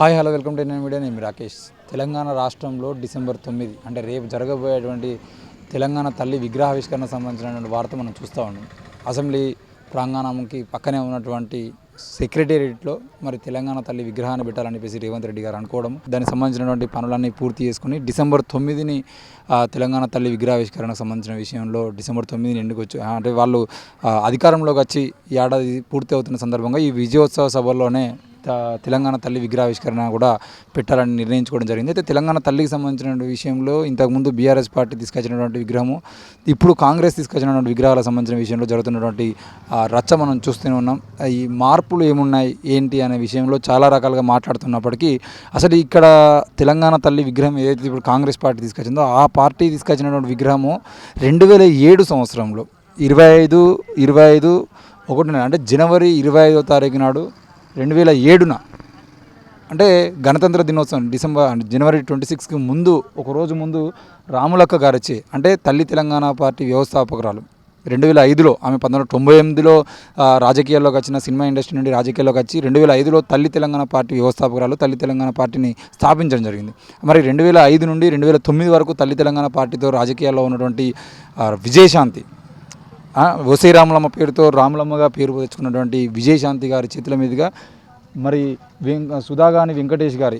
Hi hello welcome to Indian media. నేను రాకేష్. తెలంగాణ రాష్ట్రంలో December 9 అంటే రేపు జరగబోయేటువంటి తెలంగాణ తల్లి విగ్రహావిష్కరణ సంబంధించినటువంటి వార్త మనం చూస్తూ ఉన్నాం. అసెంబ్లీ ప్రాంగణంకి పక్కనే ఉన్నటువంటి సెక్రటేరియట్లో మరి తెలంగాణ తల్లి విగ్రహాన్ని పెట్టాలని చెప్పేసి రేవంత్ రెడ్డి గారు అనుకోవడం, దానికి సంబంధించినటువంటి పనులన్నీ పూర్తి చేసుకుని డిసెంబర్ 9ని తెలంగాణ తల్లి విగ్రహావిష్కరణకు సంబంధించిన విషయంలో డిసెంబర్ 9ని ఎందుకు వచ్చి అంటే వాళ్ళు అధికారంలోకి వచ్చి ఈ ఏడాది పూర్తి అవుతున్న సందర్భంగా ఈ విజయోత్సవ సభల్లోనే తెలంగాణ తల్లి విగ్రహావిష్కరణ కూడా పెట్టాలని నిర్ణయించుకోవడం జరిగింది. అయితే తెలంగాణ తల్లికి సంబంధించిన విషయంలో ఇంతకుముందు బీఆర్ఎస్ పార్టీ తీసుకొచ్చినటువంటి విగ్రహము, ఇప్పుడు కాంగ్రెస్ తీసుకొచ్చినటువంటి విగ్రహాలకు సంబంధించిన విషయంలో జరుగుతున్నటువంటి రచ్చ మనం చూస్తూనే ఉన్నాం. ఈ మార్పులు ఏమున్నాయి ఏంటి అనే విషయంలో చాలా రకాలుగా మాట్లాడుతున్నప్పటికీ అసలు ఇక్కడ తెలంగాణ తల్లి విగ్రహం ఏదైతే ఇప్పుడు కాంగ్రెస్ పార్టీ తీసుకొచ్చిందో ఆ పార్టీ తీసుకొచ్చినటువంటి విగ్రహము 2007 సంవత్సరంలో 25/1 అంటే జనవరి 25వ తారీఖు నాడు 2007 అంటే గణతంత్ర దినోత్సవం జనవరి 26కి ముందు ఒకరోజు ముందు రాములక్క గారు వచ్చి అంటే తల్లి తెలంగాణ పార్టీ వ్యవస్థాపకురాలు 2005లో ఆమె 1998లో రాజకీయాల్లోకి వచ్చిన సినిమా ఇండస్ట్రీ నుండి రాజకీయాల్లోకి వచ్చి 2005లో తల్లి తెలంగాణ పార్టీ వ్యవస్థాపకురాలు తల్లి తెలంగాణ పార్టీని స్థాపించడం జరిగింది. మరి 2005 నుండి 2009 వరకు తల్లి తెలంగాణ పార్టీతో రాజకీయాల్లో ఉన్నటువంటి విజయశాంతి వసై రాములమ్మ పేరుతో రాములమ్మగా పేరు తెచ్చుకున్నటువంటి విజయశాంతి గారి చేతుల మీదుగా మరి సుధాగాని వెంకటేష్ గారి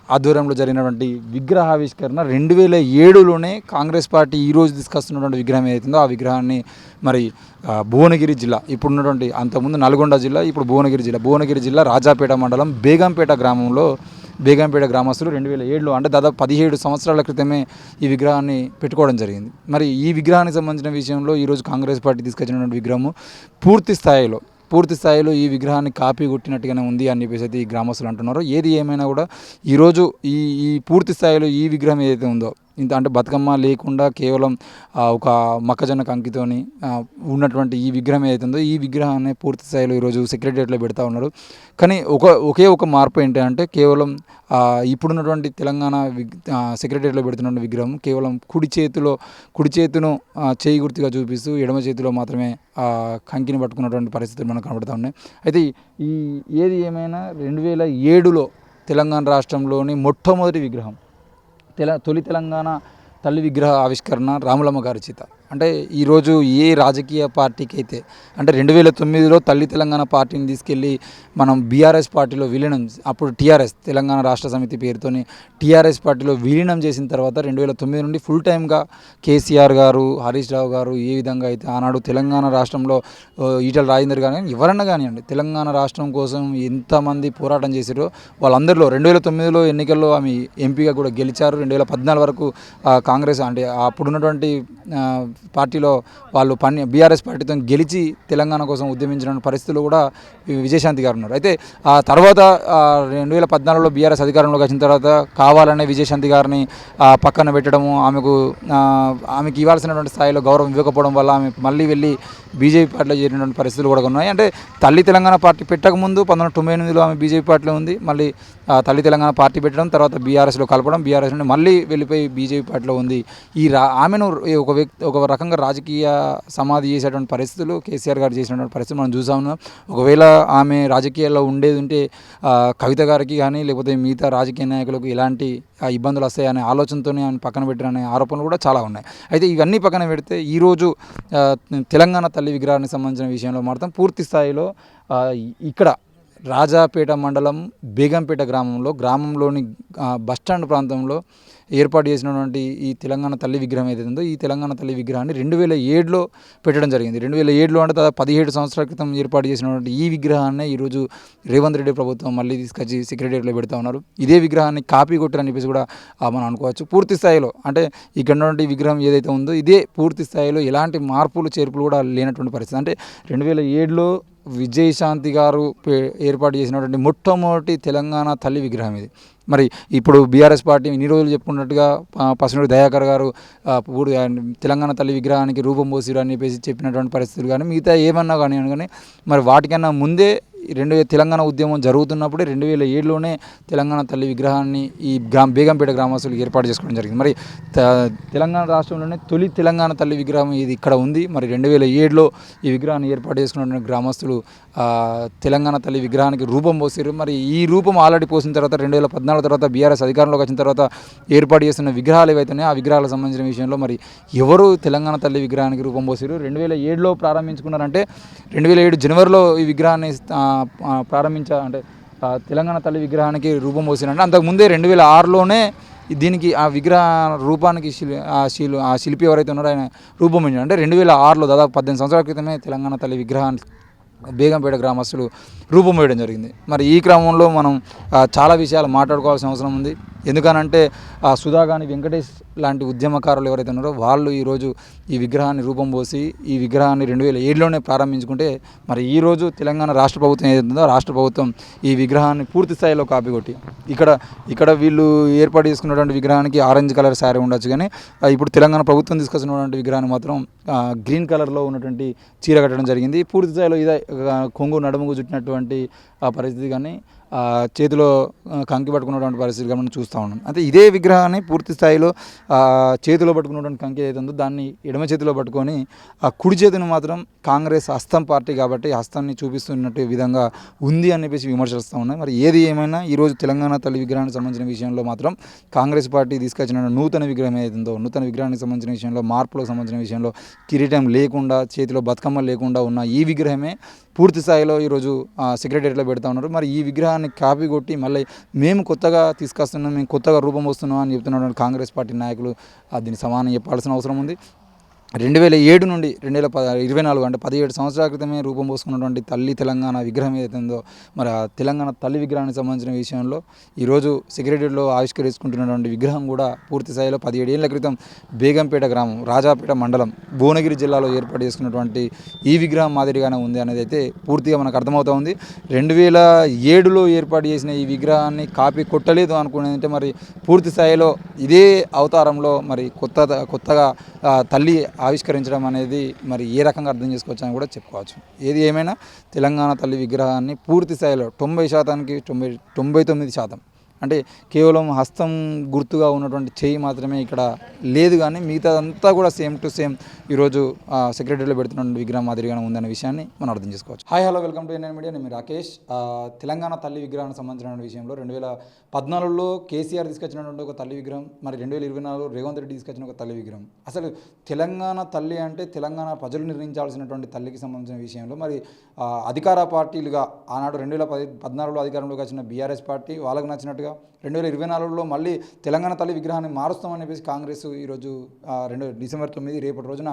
ఆధ్వర్యంలో జరిగినటువంటి విగ్రహావిష్కరణ 2007లోనే కాంగ్రెస్ పార్టీ ఈరోజు తీసుకొస్తున్నటువంటి విగ్రహం ఏదైతుందో ఆ విగ్రహాన్ని మరి భువనగిరి జిల్లా ఇప్పుడున్నటువంటి అంతకుముందు నల్గొండ జిల్లా ఇప్పుడు భువనగిరి జిల్లా రాజాపేట మండలం బేగంపేట గ్రామస్తులు 2007లో అంటే దాదాపు 17 సంవత్సరాల క్రితమే ఈ విగ్రహాన్ని పెట్టుకోవడం జరిగింది. మరి ఈ విగ్రహానికి సంబంధించిన విషయంలో ఈరోజు కాంగ్రెస్ పార్టీ తీసుకొచ్చినటువంటి విగ్రహము పూర్తి స్థాయిలో ఈ విగ్రహాన్ని కాపీ కొట్టినట్టుగానే ఉంది అని చెప్పేసి అయితే ఈ గ్రామస్తులు అంటున్నారు. ఏది ఏమైనా కూడా ఈరోజు ఈ పూర్తి స్థాయిలో ఈ విగ్రహం ఏదైతే ఉందో అంటే బతుకమ్మ లేకుండా కేవలం ఒక మొక్కజొన్న కంకితోని ఉన్నటువంటి ఈ విగ్రహం ఏదైతే ఉందో ఈ విగ్రహాన్ని పూర్తి స్థాయిలో ఈరోజు సెక్రటేరియట్లో పెడతా ఉన్నారు. కానీ ఒకే ఒక మార్పు ఏంటంటే కేవలం ఇప్పుడున్నటువంటి తెలంగాణ సెక్రటేరియట్లో పెడుతున్న విగ్రహం కేవలం కుడి చేతును చేయి గుర్తుగా చూపిస్తూ ఎడమ చేతిలో మాత్రమే కంకిని పట్టుకున్నటువంటి పరిస్థితులు మనకు కనబడుతూ ఉన్నాయి. అయితే ఏది ఏమైనా 2007లో తెలంగాణ రాష్ట్రంలోని మొట్టమొదటి విగ్రహం తొలి తెలంగాణ తల్లి విగ్రహ ఆవిష్కరణ రాములమ్మ గారి చేత. అంటే ఈరోజు ఏ రాజకీయ పార్టీకి అయితే అంటే 2009లో తల్లి తెలంగాణ పార్టీని తీసుకెళ్ళి మనం బీఆర్ఎస్ పార్టీలో విలీనం, అప్పుడు టీఆర్ఎస్ తెలంగాణ రాష్ట్ర సమితి పేరుతోని టీఆర్ఎస్ పార్టీలో విలీనం చేసిన తర్వాత 2009 నుండి ఫుల్ టైమ్గా కేసీఆర్ గారు, హరీష్ రావు గారు ఏ విధంగా అయితే ఆనాడు తెలంగాణ రాష్ట్రంలో ఈటల రాజేందర్ కానీ ఎవరన్నా కానివ్వండి తెలంగాణ రాష్ట్రం కోసం ఎంతమంది పోరాటం చేశారో వాళ్ళందరిలో 2009లో ఎన్నికల్లో ఆమె ఎంపీగా కూడా గెలిచారు. 2014 వరకు కాంగ్రెస్ అంటే అప్పుడున్నటువంటి పార్టీలో వాళ్ళు బీఆర్ఎస్ పార్టీతో గెలిచి తెలంగాణ కోసం ఉద్యమించిన పరిస్థితులు కూడా విజయశాంతి గారు ఉన్నారు. అయితే ఆ తర్వాత 2014లో బీఆర్ఎస్ అధికారంలోకి వచ్చిన తర్వాత కావాలనే విజయశాంతి గారిని పక్కన పెట్టడము, ఆమెకి ఇవ్వాల్సినటువంటి స్థాయిలో గౌరవం ఇవ్వకపోవడం వల్ల ఆమె మళ్ళీ వెళ్ళి బీజేపీ పార్టీలో చేరినటువంటి పరిస్థితులు కూడా ఉన్నాయి. అంటే తల్లి తెలంగాణ పార్టీ పెట్టకముందు 1998లో ఆమె బీజేపీ పార్టీలో ఉంది. మళ్ళీ తల్లి తెలంగాణ పార్టీ పెట్టడం, తర్వాత బీఆర్ఎస్లో కలపడం, బీఆర్ఎస్ నుండి మళ్ళీ వెళ్ళిపోయి బీజేపీ పార్టీలో ఉంది. ఆమెను ఒక రకంగా రాజకీయ సమాధి చేసేటువంటి పరిస్థితులు కేసీఆర్ గారు చేసినటువంటి పరిస్థితులు మనం చూసాము. ఒకవేళ ఆమె రాజకీయాల్లో ఉండేది ఉంటే కవిత గారికి కానీ లేకపోతే మిగతా రాజకీయ నాయకులకు ఎలాంటి ఇబ్బందులు వస్తాయనే ఆలోచనతోనే ఆమె పక్కన పెట్టిన ఆరోపణలు కూడా చాలా ఉన్నాయి. అయితే ఇవన్నీ పక్కన పెడితే ఈరోజు తెలంగాణ తల్లి విగ్రహానికి సంబంధించిన విషయంలో మాత్రం పూర్తి స్థాయిలో ఇక్కడ రాజాపేట మండలం బేగంపేట గ్రామంలోని బస్టాండ్ ప్రాంతంలో ఏర్పాటు చేసినటువంటి ఈ తెలంగాణ తల్లి విగ్రహం ఏదైతే ఉందో ఈ తెలంగాణ తల్లి విగ్రహాన్ని 2007లో పెట్టడం జరిగింది. 2007లో అంటే దాదాపు 17 సంవత్సరాల క్రితం ఏర్పాటు చేసినటువంటి ఈ విగ్రహాన్ని ఈరోజు రేవంత్ రెడ్డి ప్రభుత్వం మళ్ళీ తీసుకొచ్చి సెక్రటేరియట్లో పెడతా ఉన్నారు. ఇదే విగ్రహాన్ని కాపీ కొట్టారని చెప్పేసి కూడా మనం అనుకోవచ్చు. పూర్తి స్థాయిలో అంటే ఇక్కడ ఉన్నటువంటి విగ్రహం ఏదైతే ఉందో ఇదే పూర్తి స్థాయిలో ఎలాంటి మార్పులు చేర్పులు కూడా లేనటువంటి పరిస్థితి. అంటే 2007లో విజయశాంతి గారు ఏర్పాటు చేసినటువంటి మొట్టమొదటి తెలంగాణ తల్లి విగ్రహం ఇది. మరి ఇప్పుడు బీఆర్ఎస్ పార్టీ ఇన్ని రోజులు చెప్పుకున్నట్టుగా పసునూరి దయాకర్ గారు తెలంగాణ తల్లి విగ్రహానికి రూపం పోసిరు అని చెప్పేసి చెప్పినటువంటి పరిస్థితులు కానీ మిగతా ఏమన్నా కానీ మరి వాటికన్నా ముందే తెలంగాణ ఉద్యమం జరుగుతున్నప్పుడే 2007లోనే తెలంగాణ తల్లి విగ్రహాన్ని ఈ బేగంపేట గ్రామస్తులు ఏర్పాటు చేసుకోవడం జరిగింది. మరి తెలంగాణ రాష్ట్రంలోనే తొలి తెలంగాణ తల్లి విగ్రహం ఇది ఇక్కడ ఉంది. మరి 2007లో ఈ విగ్రహాన్ని ఏర్పాటు చేసుకున్న గ్రామస్తులు తెలంగాణ తల్లి విగ్రహానికి రూపం పోసారు. మరి ఈ రూపం ఆల్రెడీ పోసిన తర్వాత 2014 తర్వాత బీఆర్ఎస్ అధికారంలోకి వచ్చిన తర్వాత ఏర్పాటు చేస్తున్న విగ్రహాలు ఏవైతున్నాయో ఆ విగ్రహాలకు సంబంధించిన విషయంలో మరి ఎవరు తెలంగాణ తల్లి విగ్రహానికి రూపం పోసారు? 2007లో ప్రారంభించుకున్నారంటే 2007 జనవరిలో ఈ విగ్రహాన్ని అంటే తెలంగాణ తల్లి విగ్రహానికి రూపం పోసినంటే అంతకుముందే 2006లోనే దీనికి ఆ విగ్రహ రూపానికి ఆ శిల్పి ఎవరైతే ఉన్నారో ఆయన రూపం ఇచ్చారు. అంటే 2006లో దాదాపు 18 సంవత్సరాల క్రితమే తెలంగాణ తల్లి విగ్రహాన్ని బేగంపేట గ్రామస్తులు రూపం వేయడం జరిగింది. మరి ఈ క్రమంలో మనం చాలా విషయాలు మాట్లాడుకోవాల్సిన అవసరం ఉంది. ఎందుకనంటే సుధాగాని వెంకటేష్ లాంటి ఉద్యమకారులు ఎవరైతే ఉన్నారో వాళ్ళు ఈరోజు ఈ విగ్రహాన్ని రూపం పోసి ఈ విగ్రహాన్ని 2007లోనే ప్రారంభించుకుంటే మరి ఈరోజు తెలంగాణ రాష్ట్ర ప్రభుత్వం ఏదైతుందో రాష్ట్ర ప్రభుత్వం ఈ విగ్రహాన్ని పూర్తి స్థాయిలో కాపీ కొట్టి ఇక్కడ వీళ్ళు ఏర్పాటు చేసుకున్నటువంటి విగ్రహానికి ఆరెంజ్ కలర్ శారీ ఉండొచ్చు, కానీ ఇప్పుడు తెలంగాణ ప్రభుత్వం తీసుకొచ్చినటువంటి విగ్రహాన్ని మాత్రం గ్రీన్ కలర్లో ఉన్నటువంటి చీర కట్టడం జరిగింది. పూర్తి స్థాయిలో ఇదే కొంగు నడుముకు చుట్టినటువంటి ఆ పరిస్థితి కానీ చేతిలో కంకి పట్టుకున్నటువంటి పరిస్థితిగా మనం చూస్తూ ఉన్నాం. అయితే ఇదే విగ్రహాన్ని పూర్తి స్థాయిలో చేతిలో పట్టుకున్నటువంటి కంకి ఏదైతే ఉందో దాన్ని ఎడమ చేతిలో పట్టుకొని ఆ కుడి చేతిని మాత్రం కాంగ్రెస్ హస్తం పార్టీ కాబట్టి హస్తాన్ని చూపిస్తున్నట్టు విధంగా ఉంది అని చెప్పేసి విమర్శిస్తూ ఉన్నాయి. మరి ఏది ఏమైనా ఈరోజు తెలంగాణ తల్లి విగ్రహానికి సంబంధించిన విషయంలో మాత్రం కాంగ్రెస్ పార్టీ తీసుకొచ్చిన నూతన విగ్రహం ఏదైతుందో నూతన విగ్రహానికి సంబంధించిన విషయంలో మార్పులకు సంబంధించిన విషయంలో కిరీటం లేకుండా చేతిలో బతుకమ్మ లేకుండా ఉన్న ఈ విగ్రహమే పూర్తి స్థాయిలో ఈరోజు సెక్రటేరియట్లో పెడతా ఉన్నారు. మరి ఈ విగ్రహాన్ని కాపీ కొట్టి మళ్ళీ మేము కొత్తగా తీసుకొస్తున్నాం, మేము కొత్తగా రూపం వస్తున్నాం అని చెప్తున్నటువంటి కాంగ్రెస్ పార్టీ నాయకులు దీన్ని సమానం చెప్పాల్సిన అవసరం ఉంది. 2007 నుండి 2024 అంటే 17 సంవత్సరాల క్రితమే రూపం పోసుకున్నటువంటి తల్లి తెలంగాణ విగ్రహం ఏదైతుందో మరి ఆ తెలంగాణ తల్లి విగ్రహానికి సంబంధించిన విషయంలో ఈరోజు సెక్రటరీలో ఆవిష్కరించుకుంటున్నటువంటి విగ్రహం కూడా పూర్తి స్థాయిలో 17 ఏళ్ల క్రితం బేగంపేట గ్రామం రాజాపేట మండలం భువనగిరి జిల్లాలో ఏర్పాటు చేసుకున్నటువంటి ఈ విగ్రహం మాదిరిగానే ఉంది అనేది అయితే పూర్తిగా మనకు అర్థమవుతా ఉంది. 2007లో ఏర్పాటు చేసిన ఈ విగ్రహాన్ని కాపీ కొట్టలేదు అనుకునేదంటే మరి పూర్తి స్థాయిలో ఇదే అవతారంలో మరి కొత్తగా తల్లి ఆవిష్కరించడం అనేది మరి ఏ రకంగా అర్థం చేసుకోవచ్చు అని కూడా చెప్పుకోవచ్చు. ఏది ఏమైనా తెలంగాణ తల్లి విగ్రహాన్ని పూర్తి స్థాయిలో 90%కి 99% అంటే కేవలం హస్తం గుర్తుగా ఉన్నటువంటి చేయి మాత్రమే ఇక్కడ లేదు, కానీ మిగతాదంతా కూడా సేమ్ టు సేమ్ ఈరోజు సెక్రటరీలో పెడుతున్న విగ్రహం మాదిరిగానే ఉందనే విషయాన్ని మనం అర్థం చేసుకోవచ్చు. Hi hello welcome to NN media. నేను రాకేష్. తెలంగాణ తల్లి విగ్రహానికి సంబంధించిన విషయంలో 2014లో కేసీఆర్ తీసుకొచ్చినటువంటి ఒక తల్లి విగ్రహం, మరి 2024 రేవంత్ రెడ్డి తీసుకొచ్చిన ఒక తల్లి విగ్రహం. అసలు తెలంగాణ తల్లి అంటే తెలంగాణ ప్రజలు నిర్ణయించాల్సినటువంటి తల్లికి సంబంధించిన విషయంలో మరి అధికార పార్టీలుగా ఆనాడు 2014లో అధికారంలోకి వచ్చిన బీఆర్ఎస్ పార్టీ వాళ్ళకు నచ్చినట్టుగా 2024లో మళ్ళీ తెలంగాణ తల్లి విగ్రహాన్ని మారుస్తామని చెప్పేసి కాంగ్రెస్ ఈరోజు డిసెంబర్ 9 రేపటి రోజున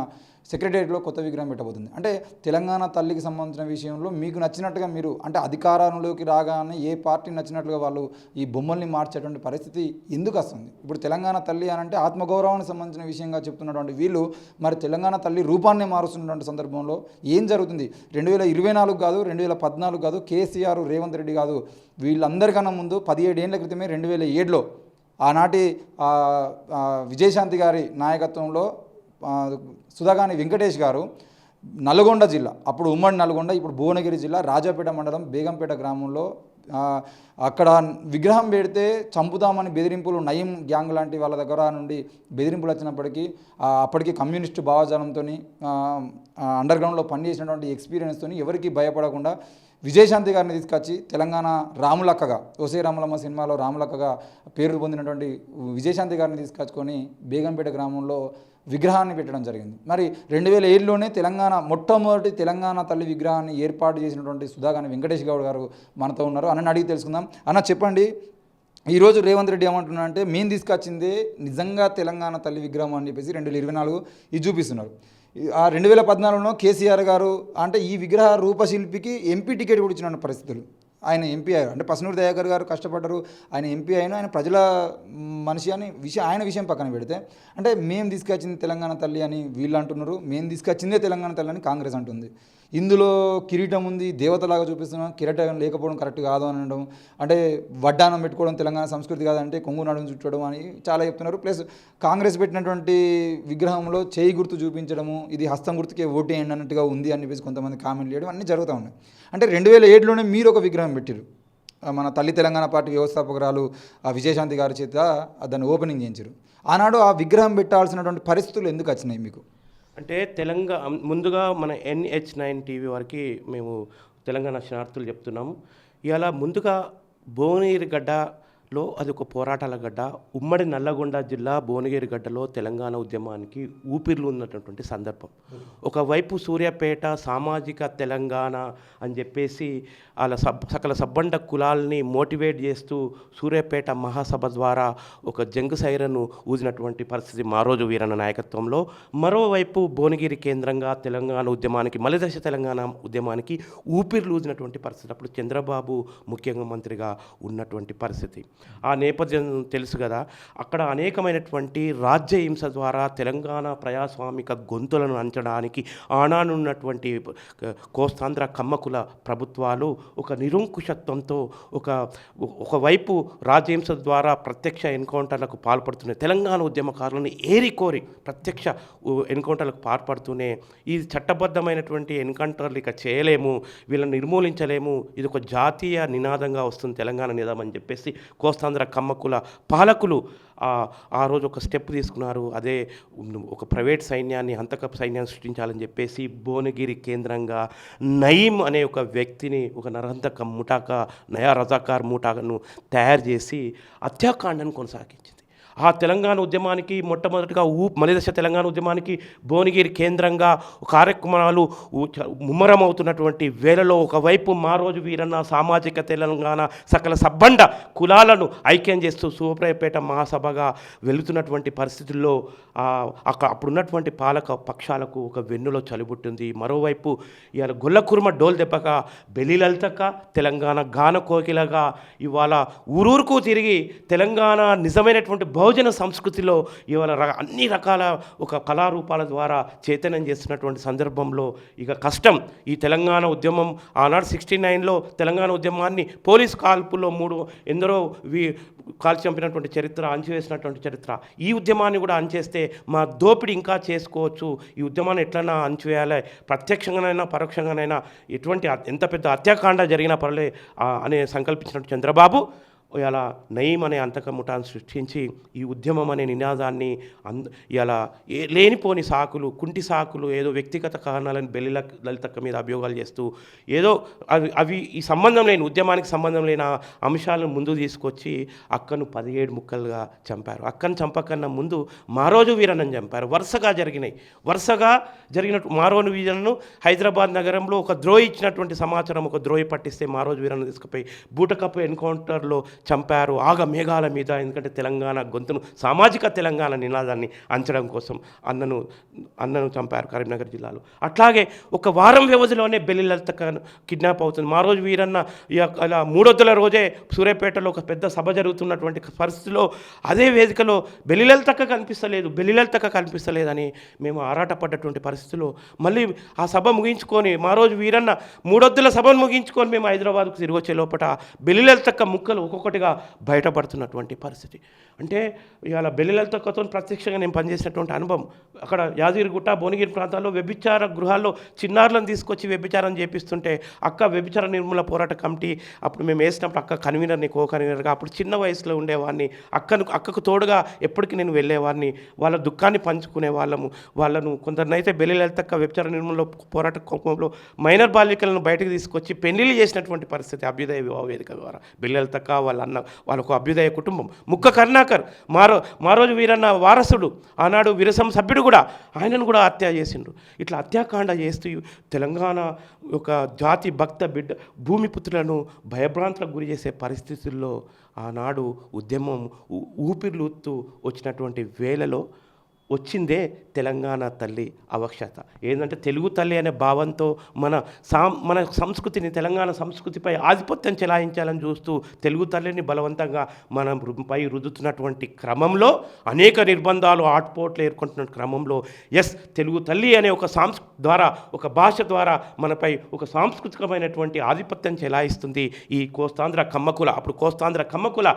సెక్రటేరియట్లో కొత్త విగ్రహం పెట్టబోతుంది. అంటే తెలంగాణ తల్లికి సంబంధించిన విషయంలో మీకు నచ్చినట్టుగా మీరు అంటే అధికారంలోకి రాగానే ఏ పార్టీ నచ్చినట్లుగా వాళ్ళు ఈ బొమ్మల్ని మార్చేటువంటి పరిస్థితి ఎందుకు వస్తుంది? ఇప్పుడు తెలంగాణ తల్లి అని అంటే ఆత్మగౌరవానికి సంబంధించిన విషయంగా చెప్తున్నటువంటి వీళ్ళు మరి తెలంగాణ తల్లి రూపాన్ని మారుస్తున్నటువంటి సందర్భంలో ఏం జరుగుతుంది? 2024 కాదు, 2014 కాదు, కేసీఆర్ రేవంత్ రెడ్డి కాదు, వీళ్ళందరికన్నా ముందు 17 ఏళ్ల క్రితమే 2007లో ఆనాటి విజయశాంతి గారి నాయకత్వంలో సుధాగాని వెంకటేష్ గారు నల్గొండ జిల్లా, అప్పుడు ఉమ్మడి నల్గొండ, ఇప్పుడు భువనగిరి జిల్లా రాజాపేట మండలం బేగంపేట గ్రామంలో అక్కడ విగ్రహం పెడితే చంపుతామని బెదిరింపులు నయీం గ్యాంగ్ లాంటి వాళ్ళ దగ్గర నుండి బెదిరింపులు వచ్చినప్పటికీ అప్పటికి కమ్యూనిస్టు భావజాలంతో అండర్గ్రౌండ్లో పనిచేసినటువంటి ఎక్స్పీరియన్స్తో ఎవరికి భయపడకుండా విజయశాంతి గారిని తీసుకొచ్చి తెలంగాణ రాములక్కగా, ఓసే రాములమ్మ సినిమాలో రాములక్కగా పేరు పొందినటువంటి విజయశాంతి గారిని తీసుకొచ్చుకొని బేగంపేట గ్రామంలో విగ్రహాన్ని పెట్టడం జరిగింది. మరి 2007లోనే మొట్టమొదటి తెలంగాణ తల్లి విగ్రహాన్ని ఏర్పాటు చేసినటువంటి సుధాగాని వెంకటేష్ గౌడ్ గారు మనతో ఉన్నారు. అన్నని అడిగి తెలుసుకుందాం. అన్న చెప్పండి, ఈరోజు రేవంత్ రెడ్డి ఏమంటున్నా అంటే మేము తీసుకొచ్చిందే నిజంగా తెలంగాణ తల్లి విగ్రహం అని చెప్పేసి 2024 ఇది చూపిస్తున్నారు. ఆ 2014లో కేసీఆర్ గారు అంటే ఈ విగ్రహ రూపశిల్పికి ఎంపీ టికెట్ కూడా ఇచ్చిన పరిస్థితులు. ఆయన ఎంపీ అయ్యారు. అంటే పసునూరి దయాకర్ గారు కష్టపడ్డారు, ఆయన ఎంపీ అయినా ఆయన ప్రజల మనిషి అని ఆయన విషయం పక్కన పెడితే, అంటే మేము తీసుకొచ్చింది తెలంగాణ తల్లి అని వీళ్ళు అంటున్నారు, మేము తీసుకొచ్చిందే తెలంగాణ తల్లి అని కాంగ్రెస్ అంటుంది. ఇందులో కిరీటం ఉంది, దేవతలాగా చూపిస్తున్నాం, కిరీటం లేకపోవడం కరెక్ట్ కాదు అని అనడం, అంటే వడ్డానం పెట్టుకోవడం తెలంగాణ సంస్కృతి కాదంటే కొంగు నడుము చుట్టడం అని చాలా చెప్తున్నారు. ప్లస్ కాంగ్రెస్ పెట్టినటువంటి విగ్రహంలో చేయి గుర్తు చూపించడము, ఇది హస్తం గుర్తుకే ఓటేయండి అన్నట్టుగా ఉంది అని చెప్పేసి కొంతమంది కామెంట్లు చేయడం అన్నీ జరుగుతూ ఉన్నాయి. అంటే 2007లోనే మీరు ఒక విగ్రహం పెట్టారు, మన తల్లి తెలంగాణ పార్టీ వ్యవస్థాపకురాలు విజయశాంతి గారి చేత దాన్ని ఓపెనింగ్ చేయించారు. ఆనాడు ఆ విగ్రహం పెట్టాల్సినటువంటి పరిస్థితులు ఎందుకు వచ్చినాయి మీకు? అంటే ముందుగా మన NH9 టీవీ వారికి మేము తెలంగాణ శరణార్థులు చెప్తున్నాము. ఇవాళ ముందుగా భువనగిరి గడ్డలో అది ఒక పోరాటాల గడ్డ. ఉమ్మడి నల్లగొండ జిల్లా భువనగిరి గడ్డలో తెలంగాణ ఉద్యమానికి ఊపిర్లు ఉన్నటువంటి సందర్భం. ఒకవైపు సూర్యాపేట సామాజిక తెలంగాణ అని చెప్పేసి వాళ్ళ సకల సబ్బండ కులాల్ని మోటివేట్ చేస్తూ సూర్యాపేట మహాసభ ద్వారా ఒక జంగు సైరను ఊదినటువంటి పరిస్థితి మారోజు వీరన్న నాయకత్వంలో. మరోవైపు భువనగిరి కేంద్రంగా తెలంగాణ ఉద్యమానికి మలిదశ తెలంగాణ ఉద్యమానికి ఊపిర్లు ఊదినటువంటి పరిస్థితి. అప్పుడు చంద్రబాబు ముఖ్యంగా మంత్రిగా ఉన్నటువంటి పరిస్థితి. ఆ నేపథ్యం తెలుసు కదా. అక్కడ అనేకమైనటువంటి రాజ్య హింస ద్వారా తెలంగాణ ప్రజాస్వామిక గొంతులను అంచడానికి ఆనానున్నటువంటి కోస్తాంధ్ర కమ్మకుల ప్రభుత్వాలు ఒక నిరంకుశత్వంతో ఒకవైపు రాజ్యహింస ద్వారా ప్రత్యక్ష ఎన్కౌంటర్లకు పాల్పడుతున్నాయి. తెలంగాణ ఉద్యమకారులను ఏరికోరి ప్రత్యక్ష ఎన్కౌంటర్లకు పాల్పడుతూనే ఈ చట్టబద్ధమైనటువంటి ఎన్కౌంటర్లు ఇక చేయలేము, వీళ్ళని నిర్మూలించలేము, ఇది ఒక జాతీయ నినాదంగా వస్తుంది తెలంగాణ నినాదం అని చెప్పేసి కోస్తాంధ్ర కమ్మకుల పాలకులు ఆ రోజు ఒక స్టెప్ తీసుకున్నారు. అదే ఒక ప్రైవేట్ సైన్యాన్ని హంతక సైన్యాన్ని సృష్టించాలని చెప్పేసి భువనగిరి కేంద్రంగా నయీం అనే ఒక వ్యక్తిని ఒక నరహంతక ముఠాగా నయా రజాకార్ ముఠాను తయారు చేసి హత్యాకాండను కొనసాగించింది. ఆ తెలంగాణ ఉద్యమానికి మొట్టమొదటిగా మలిదశ తెలంగాణ ఉద్యమానికి భువనగిరి కేంద్రంగా కార్యక్రమాలు ముమ్మరమవుతున్నటువంటి వేళలో ఒకవైపు మారోజు వీరన్న సామాజిక తెలంగాణ సకల సబ్బండ కులాలను ఐక్యం చేస్తూ సూర్యాపేట మహాసభగా వెళుతున్నటువంటి పరిస్థితుల్లో అప్పుడున్నటువంటి పాలక పక్షాలకు ఒక వెన్నులో చలిబుట్టింది. మరోవైపు ఇవాళ గొల్లకుర్మ డోల్ దెబ్బగా బెల్లిలలితక తెలంగాణ గాన కోకిలగా ఇవాళ ఊరూరుకు తిరిగి తెలంగాణ నిజమైనటువంటి బహుజన సంస్కృతిలో ఇవాళ అన్ని రకాల ఒక కళారూపాల ద్వారా చైతన్యం చేస్తున్నటువంటి సందర్భంలో ఇక కష్టం. ఈ తెలంగాణ ఉద్యమం ఆనాడు 69లో తెలంగాణ ఉద్యమాన్ని పోలీస్ కాల్పుల్లో ఎందరో కాల్చి చంపినటువంటి చరిత్ర, అంచివేసినటువంటి చరిత్ర. ఈ ఉద్యమాన్ని కూడా అంచేస్తే మా దోపిడీ ఇంకా చేసుకోవచ్చు, ఈ ఉద్యమాన్ని ఎట్లన్నా అంచివేయాలి, ప్రత్యక్షంగానైనా పరోక్షంగానైనా ఎంత పెద్ద హత్యాకాండ జరిగినా పర్లే అనే సంకల్పించినట్టు చంద్రబాబు ఇలా నయీం అనే అంతక ముఠాన్ని సృష్టించి ఈ ఉద్యమం అనే నినాదాన్ని ఇలా లేనిపోని సాకులు, కుంటి సాకులు, ఏదో వ్యక్తిగత కారణాలను లలితక్క మీద అభియోగాలు చేస్తూ ఏదో అవి ఈ సంబంధం లేని ఉద్యమానికి సంబంధం లేని అంశాలను ముందు తీసుకొచ్చి అక్కను 17 ముక్కలుగా చంపారు. అక్కను చంపకన్నా ముందు మారోజు వీరన్నను చంపారు. వరుసగా జరిగిన మారోజు వీరన్నను హైదరాబాద్ నగరంలో ఒక ద్రోహి ఇచ్చినటువంటి సమాచారం, ఒక ద్రోహి పట్టిస్తే మారోజు వీరన్న తీసుకుపోయి బూటకప్పు ఎన్కౌంటర్లో చంపారు ఆగ మేఘాల మీద. ఎందుకంటే తెలంగాణ గొంతును, సామాజిక తెలంగాణ నినాదాన్ని అంచడం కోసం అన్నను చంపారు కరీంనగర్ జిల్లాలో. అట్లాగే ఒక వారం వ్యవధిలోనే బెల్లిలలితక కిడ్నాప్ అవుతుంది. మా రోజు వీరన్న అలా 3వ రోజే సూర్యాపేటలో ఒక పెద్ద సభ జరుగుతున్నటువంటి పరిస్థితిలో అదే వేదికలో బెల్లిలలితక కనిపిస్తలేదని మేము ఆరాటపడ్డటువంటి పరిస్థితిలో మళ్ళీ ఆ సభ ముగించుకొని మా రోజు వీరన్న 3వ సభను ముగించుకొని మేము హైదరాబాద్కు తిరిగి వచ్చే లోపల బెల్లిలలితక ముక్కలు ఒక్కొక్కటిగా బయటపడుతున్నటువంటి పరిస్థితి. అంటే ఇవాళ బెల్లిలలితకతో ప్రత్యక్షంగా నేను పనిచేసినటువంటి అనుభవం. అక్కడ యాదగిరిగుట్ట, భువనగిరి ప్రాంతాల్లో వ్యభిచార గృహాల్లో చిన్నారులను తీసుకొచ్చి వ్యభిచారం చేపిస్తుంటే అక్క వ్యభిచార నిర్మూలన పోరాట కమిటీ అప్పుడు మేము వేసినప్పుడు అక్క కన్వీనర్ని, కో కన్వీనర్గా అప్పుడు చిన్న వయసులో ఉండేవాడిని. అక్కకు తోడుగా ఎప్పటికీ నేను వెళ్ళేవాడిని. వాళ్ళ దుఃఖాన్ని పంచుకునే వాళ్ళను కొందరినైతే బెల్లిలలితక్క వ్యభిచార నిర్మూలన పోరాట కోపంలో మైనర్ బాలికలను బయటకు తీసుకొచ్చి పెళ్లిళ్ళు చేసినటువంటి పరిస్థితి అభ్యుదయ వివాహ వేదిక ద్వారా. బెల్లిలలితక్క వాళ్ళకు అభ్యుదయ కుటుంబం. ముక్క కరుణాకర్ మారోజు వీరన్న వారసుడు, ఆనాడు విరసం సభ్యుడు కూడా, ఆయనను కూడా హత్య చేసిండ్రు. ఇట్లా హత్యాకాండ చేస్తూ తెలంగాణ ఒక జాతి భక్త బిడ్డ భూమిపుత్రులను భయభ్రాంతులకు గురి చేసే పరిస్థితుల్లో ఆనాడు ఉద్యమం ఊపిర్లూత్తూ వచ్చినటువంటి వేళలో వచ్చిందే తెలంగాణ తల్లి అవక్షత. ఏంటంటే తెలుగు తల్లి అనే భావంతో మన సంస్కృతిని, తెలంగాణ సంస్కృతిపై ఆధిపత్యం చెలాయించాలని చూస్తూ తెలుగు తల్లిని బలవంతంగా మనం పై రుద్దుతున్నటువంటి క్రమంలో, అనేక నిర్బంధాలు ఆటుపోట్లు ఏర్కొంటున్న క్రమంలో తెలుగు తల్లి అనే ఒక ద్వారా, ఒక భాష ద్వారా మనపై ఒక సాంస్కృతికమైనటువంటి ఆధిపత్యం చెలాయిస్తుంది ఈ కోస్తాంధ్ర కమ్మకుల, అప్పుడు కోస్తాంధ్ర కమ్మకుల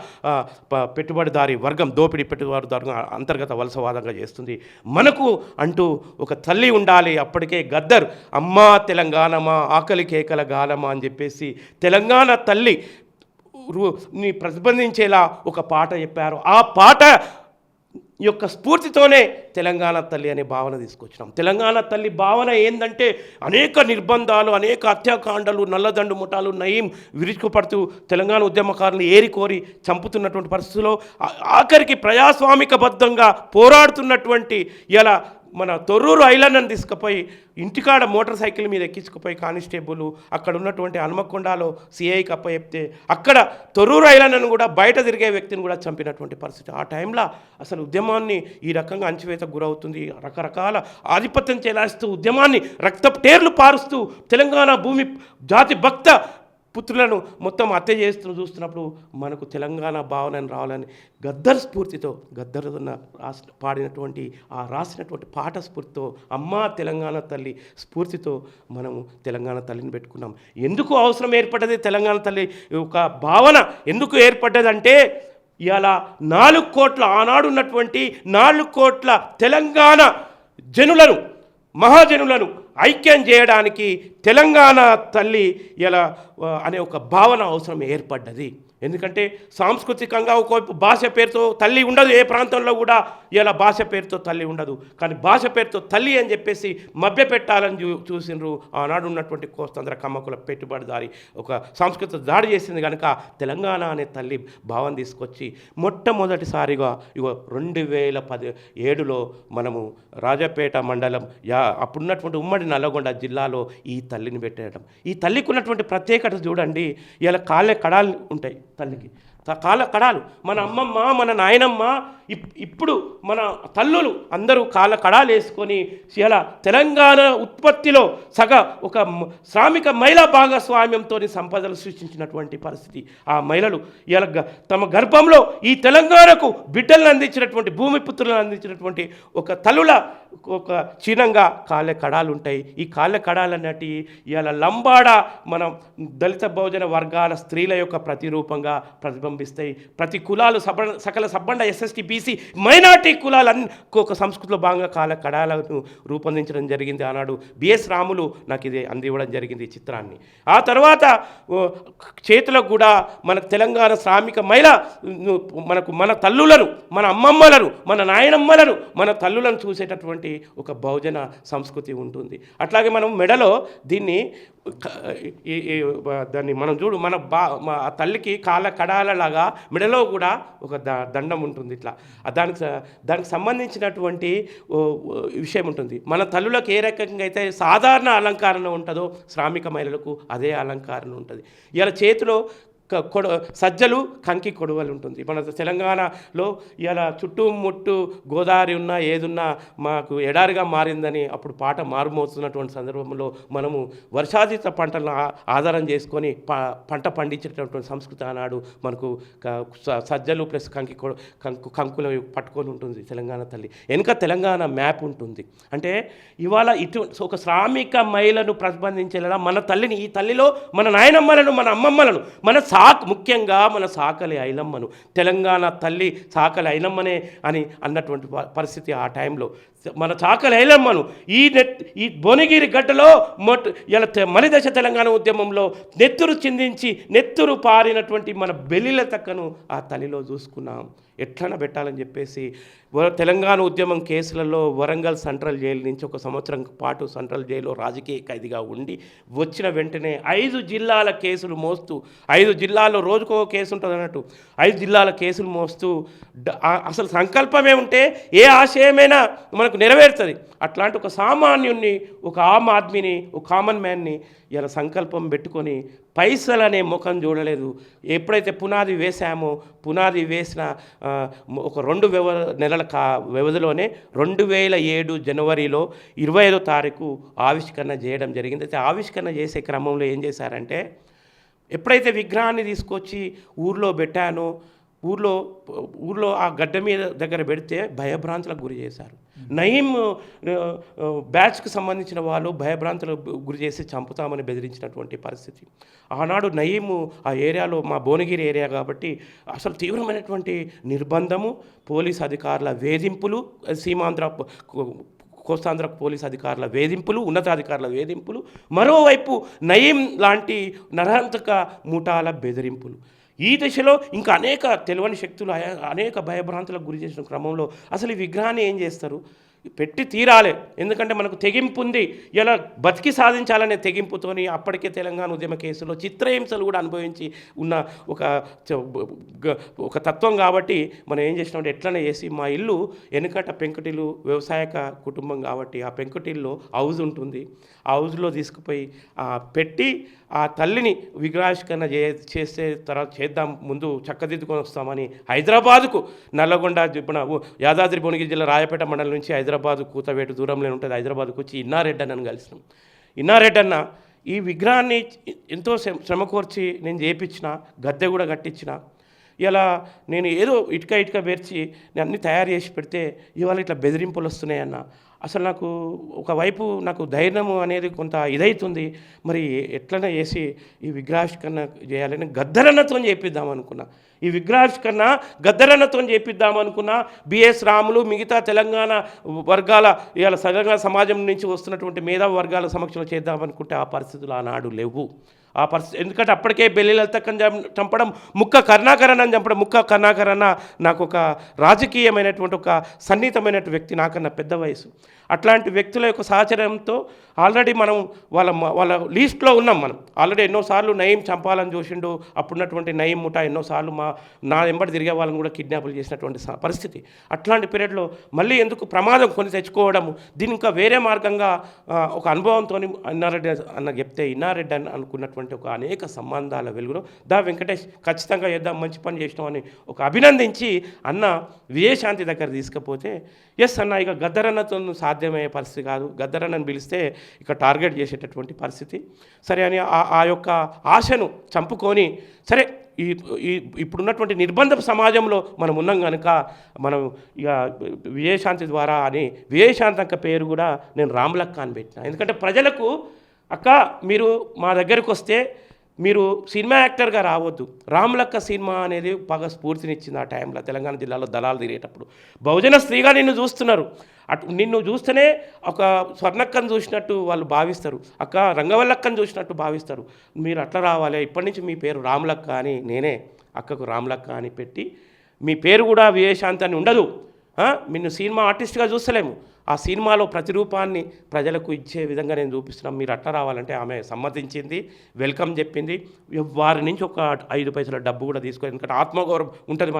పెట్టుబడిదారి వర్గం, దోపిడీ పెట్టుబడిదారు అంతర్గత వలసవాదంగా చేస్తుంది. మనకు అంటూ ఒక తల్లి ఉండాలి. అప్పటికే గద్దర్ అమ్మా తెలంగాణమా ఆకలి కేకల గాలమా అని చెప్పేసి తెలంగాణ తల్లి ని ప్రతిబంధించేలా ఒక పాట చెప్పారు. ఆ పాట యొక్క స్ఫూర్తితోనే తెలంగాణ తల్లి అనే భావన తీసుకొచ్చినాం. తెలంగాణ తల్లి భావన ఏంటంటే అనేక నిర్బంధాలు, అనేక హత్యాకాండలు, నల్లదండు ముఠాలు నయీం విరుచుకుపడుతూ తెలంగాణ ఉద్యమకారులు ఏరికోరి చంపుతున్నటువంటి పరిస్థితుల్లో ఆఖరికి ప్రజాస్వామికబద్ధంగా పోరాడుతున్నటువంటి ఇలా మన తొర్రూరు ఐలాండ్ని తీసుకుపోయి ఇంటికాడ మోటార్ సైకిల్ మీద ఎక్కించుకుపోయి కానిస్టేబుల్ అక్కడ ఉన్నటువంటి హనుమకొండలో సిఐకి అప్పచెప్తే అక్కడ తొర్రూరు ఐలాండ్ను కూడా బయట తిరిగే వ్యక్తిని కూడా చంపినటువంటి పరిస్థితి. ఆ టైంలో అసలు ఉద్యమాన్ని ఈ రకంగా అణచివేతకు గురవుతుంది. రకరకాల ఆధిపత్యం చెలాయిస్తూ ఉద్యమాన్ని రక్తపు టేర్లు పారుస్తూ తెలంగాణ భూమి జాతి భక్త పుత్రులను మొత్తం హత్య చేస్తూ చూస్తున్నప్పుడు మనకు తెలంగాణ భావనను రావాలని గద్దర్ స్ఫూర్తితో, గద్దర్ పాడినటువంటి రాసినటువంటి పాట స్ఫూర్తితో, అమ్మా తెలంగాణ తల్లి స్ఫూర్తితో మనము తెలంగాణ తల్లిని పెట్టుకున్నాం. ఎందుకు అవసరం ఏర్పడ్డది తెలంగాణ తల్లి ఒక భావన ఎందుకు ఏర్పడ్డదంటే, ఇలా 4 కోట్ల ఆనాడు ఉన్నటువంటి 4 కోట్ల తెలంగాణ జనులను, మహాజనులను ఐక్యం చేయడానికి తెలంగాణ తల్లి ఇలా అనే ఒక భావన అవసరం ఏర్పడ్డది. ఎందుకంటే సాంస్కృతికంగా ఒకవైపు భాష పేరుతో తల్లి ఉండదు, ఏ ప్రాంతంలో కూడా ఇలా భాష పేరుతో తల్లి ఉండదు. కానీ భాష పేరుతో తల్లి అని చెప్పేసి మభ్యపెట్టాలని చూసిండ్రు ఆనాడు ఉన్నటువంటి కోస్తాంధ్ర కమ్మకుల పెట్టుబడిదారి ఒక సంస్కృతి దాడి చేసింది. కనుక తెలంగాణ అనే తల్లి భావం తీసుకొచ్చి మొట్టమొదటిసారిగా 2017లో మనము రాజపేట మండలం అప్పుడున్నటువంటి ఉమ్మడి నల్లగొండ జిల్లాలో ఈ తల్లిని పెట్టేయడం. ఈ తల్లికి ఉన్నటువంటి ప్రత్యేకత చూడండి. ఇలా కాళ్ళ కడాలు ఉంటాయి తల్లికి, కాళ్ళ కడాలు. మన అమ్మమ్మ, మన నాయనమ్మ, ఇప్పుడు మన తల్లులు అందరూ కాళ్ళ కడాలు వేసుకొని ఇలా తెలంగాణ ఉత్పత్తిలో ఒక శ్రామిక మహిళా భాగస్వామ్యంతో సంపదలు సృష్టించినటువంటి పరిస్థితి. ఆ మహిళలు ఇలా తమ గర్భంలో ఈ తెలంగాణకు బిడ్డలను అందించినటువంటి, భూమిపుత్రులను అందించినటువంటి ఒక తల్లుల ఒక చిహ్నంగా కాళ్ళ కడాలు ఉంటాయి. ఈ కాళ్ళ కడాలు అన్నట్టు ఇలా లంబాడ మన దళిత బహుజన వర్గాల స్త్రీల యొక్క ప్రతిరూపంగా ప్రతిబింబిస్తాయి. ప్రతి కులాలు సకల సబ్బండ ఎస్ఎస్టీ బీసీ మైనార్టీ కులాలన్నీ ఒక సంస్కృతిలో భాగంగా కాళ్ళ కడాలను రూపొందించడం జరిగింది. ఆనాడు బిఎస్ రాములు నాకు ఇది అందివ్వడం జరిగింది ఈ చిత్రాన్ని. ఆ తర్వాత చేతులకు కూడా మన తెలంగాణ శ్రామిక మహిళ మన తల్లులను, మన అమ్మమ్మలను, మన నాయనమ్మలను, మన తల్లులను చూసేటటువంటి ఒక బహుజన సంస్కృతి ఉంటుంది. అట్లాగే మనం మెడలో దాన్ని మనం చూడు, మన తల్లికి కాళ్ళ కడాలలాగా మెడలో కూడా ఒక దండం ఉంటుంది. ఇట్లా దానికి సంబంధించినటువంటి విషయం ఉంటుంది. మన తల్లులకు ఏ రకంగా అయితే సాధారణ అలంకరణ ఉంటుందో శ్రామిక మహిళలకు అదే అలంకరణ ఉంటుంది. ఇలా చేతిలో సజ్జలు, కంకి కొడవలు ఉంటుంది. మన తెలంగాణలో ఇలా చుట్టుముట్టు గోదావరి ఉన్నా ఏదున్నా మాకు ఎడారిగా మారిందని అప్పుడు పాట మారుమోతున్నటువంటి సందర్భంలో మనము వర్షాధిత పంటలను ఆధారం చేసుకొని పంట పండించేటటువంటి సంస్కృతి ఆనాడు మనకు సజ్జలు ప్లస్ కంకులు పట్టుకొని ఉంటుంది తెలంగాణ తల్లి. వెనుక తెలంగాణ మ్యాప్ ఉంటుంది. అంటే ఇవాళ ఒక శ్రామిక మహిళను ప్రతిబంధించేలా మన తల్లిని, ఈ తల్లిలో మన నాయనమ్మలను, మన అమ్మమ్మలను, ముఖ్యంగా మన సాకలి ఐలమ్మను, తెలంగాణ తల్లి సాకలి ఐలమ్మనే అని అన్నటువంటి పరిస్థితి ఆ టైంలో. మన సాకలి ఐలమ్మను ఈ భువనగిరి గడ్డలో ఇలా మలిదశ తెలంగాణ ఉద్యమంలో నెత్తురు చిందించి నెత్తురు పారినటువంటి మన బెల్లిల తక్కను ఆ తల్లిలో చూసుకున్నాం. ఎట్లన పెట్టాలని చెప్పేసి తెలంగాణ ఉద్యమం కేసులలో వరంగల్ సెంట్రల్ జైలు నుంచి 1 సంవత్సరం పాటు సెంట్రల్ జైల్లో రాజకీయ ఖైదీగా ఉండి వచ్చిన వెంటనే 5 జిల్లాల కేసులు మోస్తూ, 5 జిల్లాల్లో రోజుకో కేసు ఉంటుంది అన్నట్టు 5 జిల్లాల కేసులు మోస్తూ అసలు సంకల్పమే ఉంటే ఏ ఆశయమైనా మనకు నెరవేరుతుంది. అట్లాంటి ఒక సామాన్యుణ్ణి, ఒక ఆమ్ ఆద్మీని, ఒక కామన్ మ్యాన్ని ఇలా సంకల్పం పెట్టుకొని పైసలనే ముఖం చూడలేదు. ఎప్పుడైతే పునాది వేసామో, పునాది వేసిన ఒక 2 నెలల వ్యవధిలోనే 2007 జనవరిలో 25వ తారీఖు ఆవిష్కరణ చేయడం జరిగింది. అయితే ఆవిష్కరణ చేసే క్రమంలో ఏం చేశారంటే, ఎప్పుడైతే విగ్రహాన్ని తీసుకొచ్చి ఊర్లో పెట్టానో, ఊర్లో ఆ గడ్డ మీద దగ్గర పెడితే భయభ్రాంతులకు గురి చేశారు. నయీం బ్యాచ్కి సంబంధించిన వాళ్ళు భయభ్రాంతులకు గురి చేసి చంపుతామని బెదిరించినటువంటి పరిస్థితి. ఆనాడు నయీము ఆ ఏరియాలో, మా భువనగిరి ఏరియా కాబట్టి అసలు తీవ్రమైనటువంటి నిర్బంధము, పోలీస్ అధికారుల వేధింపులు, సీమాంధ్ర కోస్తాంధ్ర పోలీస్ అధికారుల వేధింపులు, ఉన్నతాధికారుల వేధింపులు, మరోవైపు నయీం లాంటి నరహంతక ముఠాల బెదిరింపులు. ఈ దశలో ఇంకా అనేక తెలియని శక్తులు అనేక భయభ్రాంతులకు గురి చేసిన క్రమంలో అసలు ఈ విగ్రహాన్ని ఏం చేస్తారు, పెట్టి తీరాలి. ఎందుకంటే మనకు తెగింపు ఉంది, ఇలా బతికి సాధించాలనే తెగింపుతోని అప్పటికే తెలంగాణ ఉద్యమ కేసులో చిత్రహింసలు కూడా అనుభవించి ఉన్న ఒక తత్వం కాబట్టి మనం ఏం చేసినామంటే ఎట్లనే చేసి, మా ఇల్లు వెనుకట పెంకుటిల్లు వ్యవసాయక కుటుంబం కాబట్టి ఆ పెంకుటిల్లో హౌజ్ ఉంటుంది, ఆ హౌజ్లో తీసుకుపోయి పెట్టి ఆ తల్లిని విగ్రహావిష్కరణ చేసే తర్వాత చేద్దాం, ముందు చక్కదిద్దుకొని వస్తామని హైదరాబాదుకు, నల్లగొండ ఇప్పుడు యాదాద్రి భువనగిరి జిల్లా రాయపేట మండలం నుంచి హైదరాబాదు కూతవేటు దూరంలో ఉంటుంది, హైదరాబాద్కు వచ్చి ఇన్నారెడ్డి అన్నను కలిసినాం. ఇన్నారెడ్డి అన్న ఈ విగ్రహాన్ని ఎంతో శ్రమ కోర్చి నేను చేయించిన, గద్దె కూడా కట్టించిన. ఇలా నేను ఏదో ఇటుక పేర్చి నేను అన్నీ తయారు చేసి పెడితే ఇవాళ ఇట్లా బెదిరింపులు వస్తున్నాయన్న. అసలు నాకు ఒకవైపు నాకు ధైర్యం అనేది కొంత ఇదవుతుంది, మరి ఎట్లనే చేసి ఈ విగ్రహావిష్కరణ చేయాలని గద్దరన్నతో చేపిద్దామనుకున్నా. ఈ విగ్రహావిష్కరణ గద్దరన్నతో చేపిద్దామనుకున్నా. బిఎస్ రాములు, మిగతా తెలంగాణ వర్గాల, ఇవాళ తెలంగాణ సమాజం నుంచి వస్తున్నటువంటి మేధావి వర్గాల సమక్షంలో చేద్దామనుకుంటే ఆ పరిస్థితులు ఆనాడు లేవు. ఆ పరిస్థితి ఎందుకంటే అప్పటికే బెల్లి లలితక్కని చంపడం, ముక్క కరుణాకరన్ చంపడం. ముక్క కరుణాకరన్ నాకు ఒక రాజకీయమైనటువంటి ఒక సన్నిహితమైనటువంటి వ్యక్తి, నాకన్నా పెద్ద వయసు. అట్లాంటి వ్యక్తుల యొక్క సహచర్యంతో ఆల్రెడీ మనం వాళ్ళ లీస్ట్లో ఉన్నాం. మనం ఆల్రెడీ ఎన్నోసార్లు నయీం చంపాలని చూసిండు. అప్పుడున్నటువంటి నయీం ముఠా ఎన్నోసార్లు నా వెంబడి తిరిగే వాళ్ళని కూడా కిడ్నాపులు చేసినటువంటి పరిస్థితి. అట్లాంటి పీరియడ్లో మళ్ళీ ఎందుకు ప్రమాదం కొని తెచ్చుకోవడము, దీని ఇంకా వేరే మార్గంగా ఒక అనుభవంతో ఇన్నారెడ్డి అన్న చెప్తే, ఇన్నారెడ్డి అని అనుకున్నటువంటి ఒక అనేక సంబంధాల వెలుగులో వెంకటేష్ ఖచ్చితంగా చేద్దాం, మంచి పని చేసినామని ఒక అభినందించి అన్న విజయశాంతి దగ్గర తీసుకపోతే, ఎస్ అన్న ఇక గద్దరన్నతో సాధ్యమయ్యే పరిస్థితి కాదు, గద్దరన్నను పిలిస్తే ఇక టార్గెట్ చేసేటటువంటి పరిస్థితి. సరే అని ఆ యొక్క ఆశను చంపుకొని, సరే ఇప్పుడున్నటువంటి నిర్బంధ సమాజంలో మనం ఉన్నాం కనుక మనం ఇక విజయశాంతి ద్వారా అని విజయశాంతి అక్క పేరు కూడా నేను రామలక్క అని పెట్టిన. ఎందుకంటే ప్రజలకు, అక్క మీరు మా దగ్గరికి వస్తే మీరు సినిమా యాక్టర్గా రావద్దు, రామలక్క సినిమా అనేది బాగా స్ఫూర్తినిచ్చింది. ఆ టైంలో తెలంగాణ జిల్లాలో దళాలు తిరిగేటప్పుడు బహుజన స్త్రీగా నిన్ను చూస్తున్నారు, నిన్ను చూస్తేనే ఒక స్వర్ణక్కను చూసినట్టు వాళ్ళు భావిస్తారు, అక్క రంగవల్లక్కను చూసినట్టు భావిస్తారు. మీరు అట్లా రావాలి, ఇప్పటి నుంచి మీ పేరు రామలక్క అని నేనే అక్కకు రామలక్క అని పెట్టి, మీ పేరు కూడా విజయశాంతి అని ఉండదు, నిన్ను సినిమా ఆర్టిస్ట్గా చూస్తలేము, ఆ సినిమాలో ప్రతిరూపాన్ని ప్రజలకు ఇచ్చే విధంగా నేను చూపిస్తున్నాం, మీరు అట్లా రావాలంటే ఆమె సమ్మతించింది, వెల్కమ్ చెప్పింది. వారి నుంచి ఒక 5 పైసల డబ్బు కూడా తీసుకోలేదు. ఎందుకంటే ఆత్మగౌరవం ఉంటుంది.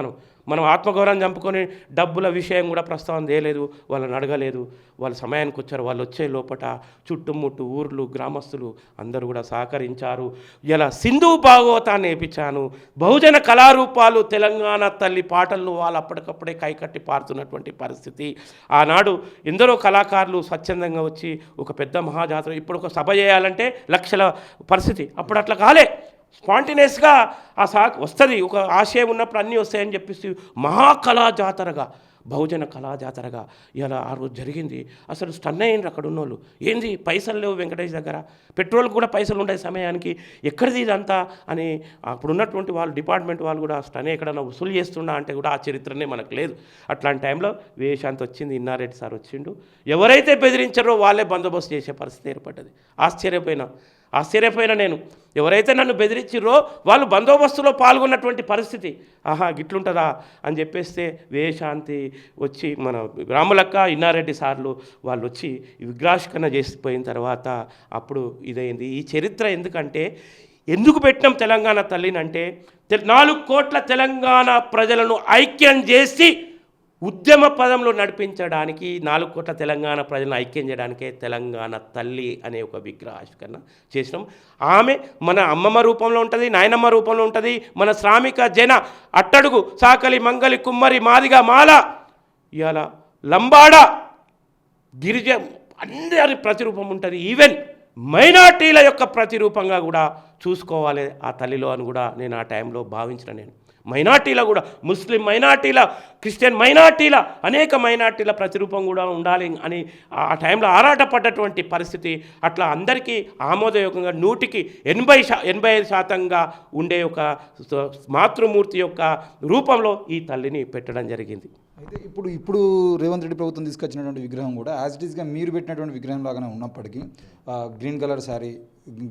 మనం ఆత్మగౌరవం చంపుకొని డబ్బుల విషయం కూడా ప్రస్తావన చేయలేదు, వాళ్ళని అడగలేదు. వాళ్ళ సమయానికి వచ్చారు. వాళ్ళు వచ్చే లోపల చుట్టుముట్టు ఊర్లు, గ్రామస్తులు అందరూ కూడా సహకరించారు. ఇలా సింధు భాగవతాన్ని నేర్పించాను. బహుజన కళారూపాలు, తెలంగాణ తల్లి పాటలను వాళ్ళు అప్పటికప్పుడే కైకట్టి పారుతున్నటువంటి పరిస్థితి. ఆనాడు ఎందరో కళాకారులు స్వచ్ఛందంగా వచ్చి ఒక పెద్ద మహాజాతర, ఇప్పుడు ఒక సభ చేయాలంటే లక్షల పరిస్థితి, అప్పుడు అట్లా కాలే. స్పాంటినియస్గా ఆ వస్తుంది, ఒక ఆశయం ఉన్నప్పుడు అన్నీ వస్తాయని చెప్పేసి మహాకళా జాతరగా, బహుజన కళా జాతరగా ఇలా ఆ రోజు జరిగింది. అసలు స్టన్ అయ్యిండ్రు అక్కడ ఉన్నోళ్ళు. ఏంది పైసలు లేవు వెంకటేష్ దగ్గర, పెట్రోల్ కూడా పైసలు ఉండే సమయానికి, ఎక్కడిది ఇదంతా అని అప్పుడు ఉన్నటువంటి వాళ్ళు, డిపార్ట్మెంట్ వాళ్ళు కూడా స్టన్ ఎక్కడన్నా వసూలు చేస్తున్నా అంటే కూడా ఆ చరిత్రనే మనకు లేదు. అట్లాంటి టైంలో విజయశాంతి వచ్చింది, ఇన్నారెడ్డి సార్ వచ్చిండు. ఎవరైతే బెదిరించారో వాళ్ళే బందోబస్తు చేసే పరిస్థితి ఏర్పడ్డది. ఆశ్చర్యపోయిన నేను, ఎవరైతే నన్ను బెదిరించిర్రో వాళ్ళు బందోబస్తులో పాల్గొన్నటువంటి పరిస్థితి. గిట్లుంటుందా అని చెప్పేస్తే విజయశాంతి వచ్చి, మన రాములక్క, ఇన్నారెడ్డి సార్లు వాళ్ళు వచ్చి విగ్రహావిష్కరణ చేసిపోయిన తర్వాత అప్పుడు ఇదైంది. ఈ చరిత్ర ఎందుకు పెట్టినాం తెలంగాణ తల్లిని అంటే, 4 కోట్ల తెలంగాణ ప్రజలను ఐక్యం చేసి ఉద్యమ పదంలో నడిపించడానికి 4 కోట్ల తెలంగాణ ప్రజలను ఐక్యం చేయడానికే తెలంగాణ తల్లి అనే ఒక విగ్రహావిష్కరణ చేసినాం. ఆమె మన అమ్మమ్మ రూపంలో ఉంటుంది, నాయనమ్మ రూపంలో ఉంటుంది, మన శ్రామిక జన అట్టడుగు సాకలి మంగలి కుమ్మరి మాదిగ మాల ఇవాళ లంబాడ గిరిజ అందరి ప్రతిరూపం ఉంటుంది. ఈవెన్ మైనార్టీల యొక్క ప్రతిరూపంగా కూడా చూసుకోవాలి ఆ తల్లిలో అని కూడా నేను ఆ టైంలో భావించిన. నేను మైనార్టీల కూడా, ముస్లిం మైనార్టీల, క్రిస్టియన్ మైనార్టీల, అనేక మైనార్టీల ప్రతిరూపం కూడా ఉండాలి అని ఆ టైంలో ఆరాటపడ్డటువంటి పరిస్థితి. అట్లా అందరికీ ఆమోదయోగంగా 100కి 85% ఉండే ఒక మాతృమూర్తి యొక్క రూపంలో ఈ తల్లిని పెట్టడం జరిగింది. అయితే ఇప్పుడు రేవంత్ రెడ్డి ప్రభుత్వం తీసుకొచ్చినటువంటి విగ్రహం కూడా యాజ్ ఇట్ ఈస్గా మీరు పెట్టినటువంటి విగ్రహం లాగానే ఉన్నప్పటికీ గ్రీన్ కలర్ శారీ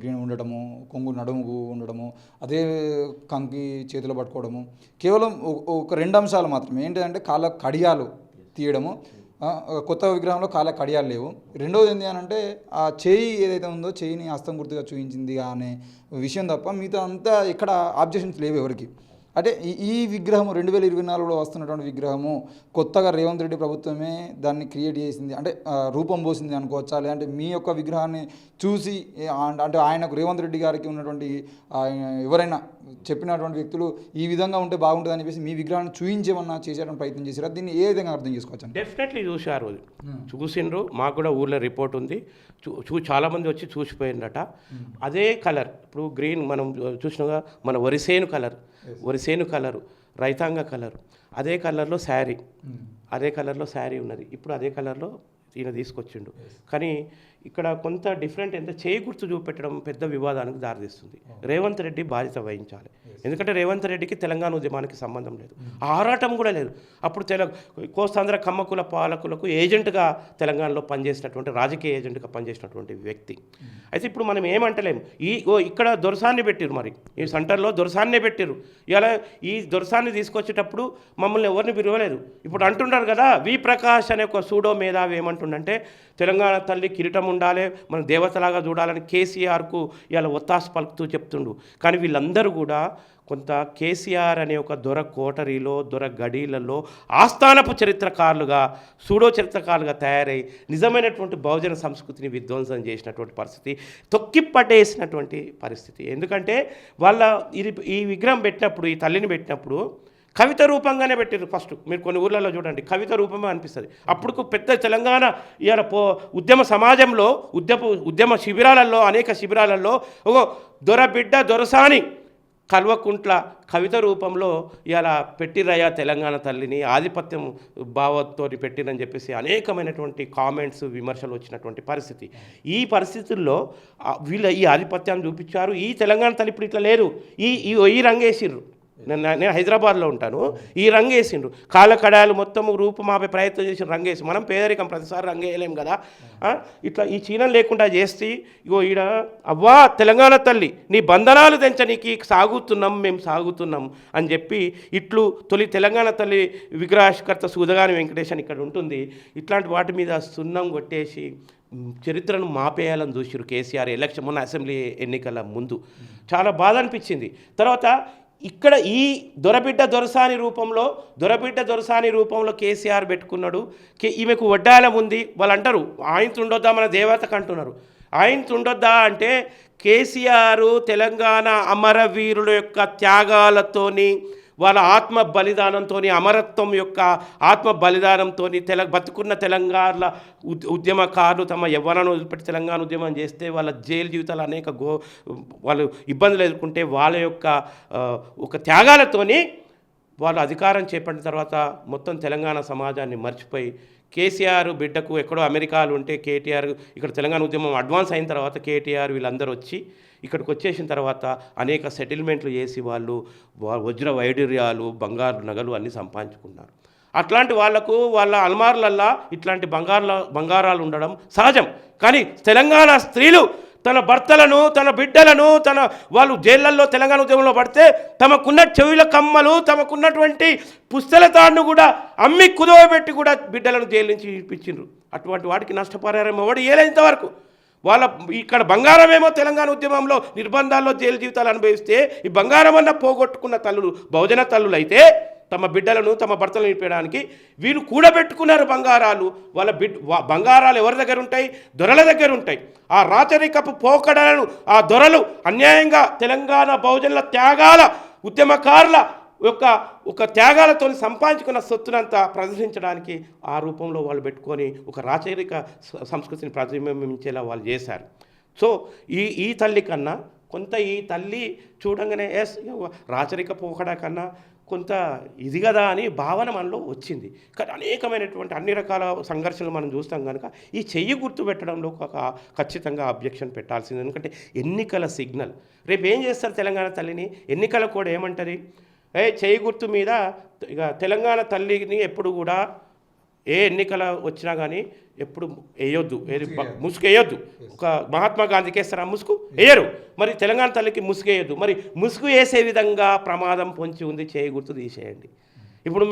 గ్రీన్ ఉండడము, కొంగు నడుముకు ఉండడము, అదే కంకి చేతిలో పట్టుకోవడము, కేవలం ఒక 2 అంశాలు మాత్రమే. ఏంటంటే కాళ్ళ కడియాలు తీయడము, కొత్త విగ్రహంలో కాళ్ళ కడియాలు లేవు. రెండవది ఏంటి అని అంటే ఆ చేయి ఏదైతే ఉందో చేయిని హస్తం గుర్తుగా చూపించింది అనే విషయం తప్ప మిగతా అంతా ఎక్కడ ఆబ్జెక్షన్స్ లేవు ఎవరికి. అంటే ఈ విగ్రహము 2024లో వస్తున్నటువంటి విగ్రహము కొత్తగా రేవంత్ రెడ్డి ప్రభుత్వమే దాన్ని క్రియేట్ చేసింది, అంటే రూపం పోసింది అనుకోవచ్చా? లేదంటే మీ యొక్క విగ్రహాన్ని చూసి అంటే ఆయనకు రేవంత్ రెడ్డి గారికి ఉన్నటువంటి ఎవరైనా చెప్పినటువంటి వ్యక్తులు ఈ విధంగా ఉంటే బాగుంటుందని చెప్పేసి మీ విగ్రహాన్ని చూయించేమన్నా చేసేటువంటి ప్రయత్నం చేశారా? దీన్ని ఏ విధంగా అర్థం చేసుకోవచ్చు? డెఫినెట్లీ చూశారు, చూసిండ్రు. మాకు కూడా ఊళ్ళో రిపోర్ట్ ఉంది, చాలామంది వచ్చి చూసిపోయిందట. అదే కలర్ ఇప్పుడు గ్రీన్ మనం చూసినగా మన వరిసేను కలరు, రైతాంగ కలరు, అదే కలర్లో శారీ ఉన్నది. ఇప్పుడు అదే కలర్లో ఈయన తీసుకొచ్చిండు. కానీ ఇక్కడ కొంత డిఫరెంట్ ఎంత చేయి గుర్తు చూపెట్టడం పెద్ద వివాదానికి దారితీస్తుంది. రేవంత్ రెడ్డి బాధ్యత వహించాలి. ఎందుకంటే రేవంత్ రెడ్డికి తెలంగాణ ఉద్యమానికి సంబంధం లేదు, ఆరాటం కూడా లేదు. అప్పుడు కోస్తాంధ్ర కమ్మకుల పాలకులకు ఏజెంట్గా తెలంగాణలో పనిచేసినటువంటి, రాజకీయ ఏజెంట్గా పనిచేసినటువంటి వ్యక్తి. అయితే ఇప్పుడు మనం ఏమంటలేము, ఇక్కడ దొరసాన్ని పెట్టిరు, మరి ఈ సెంటర్లో దొరసాన్నే పెట్టిరు. ఇలా ఈ దొరసాన్ని తీసుకొచ్చేటప్పుడు మమ్మల్ని ఎవరిని పిలవలేదు. ఇప్పుడు అంటున్నారు కదా, వి ప్రకాష్ అనే ఒక సూడో మేధావి ఏమంటుండంటే తెలంగాణ తల్లి కిరీటం ఉండాలి, మనం దేవతలాగా చూడాలని కేసీఆర్కు ఇలా ఒత్తాసు పలుకుతూ చెప్తుండు. కానీ వీళ్ళందరూ కూడా కొంత కేసీఆర్ అనే ఒక దొర కోటరీలో, దొర గడీలలో ఆస్థానపు చరిత్రకారులుగా, సూడో చరిత్రకారులుగా తయారై నిజమైనటువంటి బహుజన సంస్కృతిని విధ్వంసం చేసినటువంటి పరిస్థితి, తొక్కిపట్టేసినటువంటి పరిస్థితి. ఎందుకంటే ఈ విగ్రహం పెట్టినప్పుడు, ఈ తల్లిని పెట్టినప్పుడు కవిత రూపంగానే పెట్టారు. ఫస్ట్ మీరు కొన్ని ఊర్లలో చూడండి, కవిత రూపమే అనిపిస్తుంది. అప్పుడు పెద్ద తెలంగాణ ఇవాళ ఉద్యమ సమాజంలో, ఉద్యమ శిబిరాలలో, అనేక శిబిరాలలో ఒక దొరబిడ్డ దొరసాని కల్వకుంట్ల కవిత రూపంలో ఇలా పెట్టిరయ్యా తెలంగాణ తల్లిని, ఆధిపత్యం భావంతో పెట్టిరని చెప్పేసి అనేకమైనటువంటి కామెంట్స్, విమర్శలు వచ్చినటువంటి పరిస్థితి. ఈ పరిస్థితుల్లో ఈ ఆధిపత్యాన్ని చూపించారు. ఈ తెలంగాణ తల్లి ఇప్పుడు ఇట్లా లేదు, ఈ రంగేసిర్రు. నేను హైదరాబాద్లో ఉంటాను, ఈ రంగు వేసిండ్రు, కాళ్ళ కడాయాలు మొత్తము రూపుమాపే ప్రయత్నం చేసిన రంగేసి. మనం పేదరికం ప్రతిసారి రంగేయలేం కదా. ఇట్లా ఈ చీనం లేకుండా చేస్తే ఈడ అవ్వా తెలంగాణ తల్లి నీ బంధనాలు తెంచనీకి మేము సాగుతున్నాం అని చెప్పి ఇట్లు తొలి తెలంగాణ తల్లి విగ్రహావిష్కర్త సూదగాని వెంకటేష్ అని ఇక్కడ ఉంటుంది. ఇట్లాంటి వాటి మీద సున్నం కొట్టేసి చరిత్రను మాపేయాలని చూసిరు కేసీఆర్ మొన్న అసెంబ్లీ ఎన్నికల ముందు. చాలా బాధ అనిపించింది. తర్వాత ఇక్కడ ఈ దొరబిడ్డ దొరసాని రూపంలో కేసీఆర్ పెట్టుకున్నాడు. ఈమెకు వడ్డాలం ఉంది. వాళ్ళు అంటారు ఆయనతో ఉండొద్దా, మన దేవతకు అంటున్నారు. ఆయనతో ఉండొద్దా అంటే కేసీఆర్ తెలంగాణ అమరవీరుల యొక్క త్యాగాలతోని, వాళ్ళ ఆత్మ బలిదానంతో, అమరత్వం యొక్క ఆత్మ బలిదానంతో బతుకున్న తెలంగాణ ఉద్యమకారులు తమ యవ్వనాన్ని వదిలిపెట్టి తెలంగాణ ఉద్యమం చేస్తే వాళ్ళ జైలు జీవితాలు అనేక వాళ్ళు ఇబ్బందులు ఎదుర్కొంటే వాళ్ళ యొక్క ఒక త్యాగాలతోని వాళ్ళు అధికారం చేపట్టిన తర్వాత మొత్తం తెలంగాణ సమాజాన్ని మర్చిపోయి కేసీఆర్ బిడ్డకు ఎక్కడో అమెరికాలు ఉంటే కేటీఆర్ ఇక్కడ తెలంగాణ ఉద్యమం అడ్వాన్స్ అయిన తర్వాత కేటీఆర్ వీళ్ళందరూ వచ్చి ఇక్కడికి వచ్చేసిన తర్వాత అనేక సెటిల్మెంట్లు చేసి వాళ్ళు వజ్ర వైడూర్యాలు, బంగారు నగలు అన్నీ సంపాదించుకున్నారు. అట్లాంటి వాళ్లకు వాళ్ళ అల్మార్లల్లా ఇట్లాంటి బంగారాలు ఉండడం సహజం. కానీ తెలంగాణ స్త్రీలు తన భర్తలను, తన బిడ్డలను, వాళ్ళు జైళ్ళల్లో తెలంగాణ ఉద్యమంలో పడితే తమకున్న చెవుల కమ్మలు, తమకున్నటువంటి పుస్తలతాన్ని కూడా అమ్మి కుదవబెట్టి కూడా బిడ్డలను జైలు నుంచి ఇప్పించిండ్రు. అటువంటి వాటికి నష్టపరిహారం ఎవడు ఏలేంత వరకు వాళ్ళ ఇక్కడ బంగారమేమో తెలంగాణ ఉద్యమంలో నిర్బంధాల్లో జైలు జీవితాలు అనుభవిస్తే ఈ బంగారం అన్న పోగొట్టుకున్న తల్లులు బహుజన తల్లులు అయితే తమ బిడ్డలను తమ భర్తలను నింపడానికి వీళ్ళు కూడబెట్టుకున్నారు బంగారాలు. వాళ్ళ బంగారాలు ఎవరి దగ్గర ఉంటాయి? దొరల దగ్గర ఉంటాయి. ఆ రాచరికపు పోకడలను ఆ దొరలు అన్యాయంగా తెలంగాణ బహుజనుల త్యాగాల ఉద్యమకారుల ఒక త్యాగాలతో సంపాదించుకున్న సొత్తునంతా ప్రదర్శించడానికి ఆ రూపంలో వాళ్ళు పెట్టుకొని ఒక రాచరిక సంస్కృతిని ప్రతిబింబించేలా వాళ్ళు చేశారు. సో ఈ తల్లి కన్నా కొంత ఈ తల్లి చూడంగానే రాచరిక పోకడ కన్నా కొంత ఇది కదా అని భావన మనలో వచ్చింది. కానీ అనేకమైనటువంటి అన్ని రకాల సంఘర్షణలు మనం చూస్తాం కనుక ఈ చెయ్యి గుర్తు పెట్టడంలో ఖచ్చితంగా అబ్జెక్షన్ పెట్టాల్సింది. ఎందుకంటే ఎన్నికల సిగ్నల్. రేపు ఏం చేస్తారు తెలంగాణ తల్లిని? ఎన్నికల కూడా ఏమంటుంది? చెయ్యి గుర్తు మీద ఇక తెలంగాణ తల్లిని ఎప్పుడు కూడా ఏ ఎన్నికల వచ్చినా కానీ ఎప్పుడు వేయొద్దు, ఏది ముసుగు వేయొద్దు. ఒక మహాత్మా గాంధీకి వేస్తారా ముసుగు? వేయరు. మరి తెలంగాణ తల్లికి ముసుగు వేయొద్దు. మరి ముసుగు వేసే విధంగా ప్రమాదం పొంచి ఉంది, చేయి గుర్తు తీసేయండి. ఇప్పుడు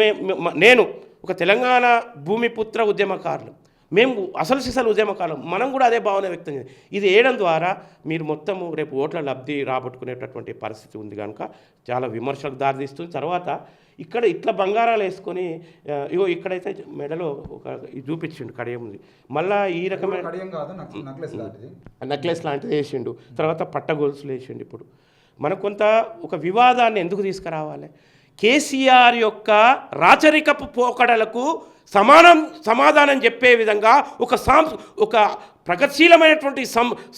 నేను ఒక తెలంగాణ భూమిపుత్ర ఉద్యమకారులు, మేము అసలు సిసలు ఉద్యమకాలం, మనం కూడా అదే భావన వ్యక్తం చేయాలి. ఇది వేయడం ద్వారా మీరు మొత్తము రేపు ఓట్ల లబ్ధి రాబట్టుకునేటటువంటి పరిస్థితి ఉంది కనుక చాలా విమర్శలకు దారితీస్తుంది. తర్వాత ఇక్కడ ఇట్లా బంగారాలు వేసుకొని ఇగో ఇక్కడైతే మెడలో ఒక చూపించిండు కడియం ఉంది, మళ్ళీ ఈ రకమైన నెక్లెస్ లాంటిది వేసిండు, తర్వాత పట్ట గొలుసులు వేసిండు. ఇప్పుడు మనకు కొంత ఒక వివాదాన్ని ఎందుకు తీసుకురావాలి? కేసీఆర్ యొక్క రాచరికపు పోకడలకు సమాధానం చెప్పే విధంగా ఒక ప్రగతిశీలమైనటువంటి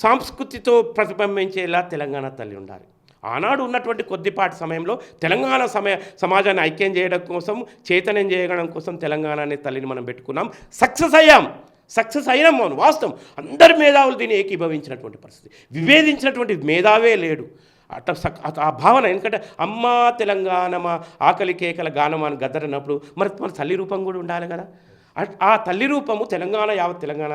సంస్కృతితో ప్రతిబింబించేలా తెలంగాణ తల్లి ఉండాలి. ఆనాడు ఉన్నటువంటి కొద్దిపాటి సమయంలో తెలంగాణ సమాజాన్ని ఐక్యం చేయడం కోసం, చైతన్యం చేయడం కోసం తెలంగాణ అనే తల్లిని మనం పెట్టుకున్నాం. సక్సెస్ అయినాం మనం. వాస్తవం అందరి మేధావులు దీన్ని ఏకీభవించినటువంటి పరిస్థితి. విభేదించినటువంటి మేధావే లేడు. ఆ భావన. ఎందుకంటే అమ్మ తెలంగాణ మా ఆకలి కేకల గానం అని గద్దరన్నప్పుడు మరి మన తల్లి రూపం కూడా ఉండాలి కదా. ఆ తల్లి రూపము యావత్ తెలంగాణ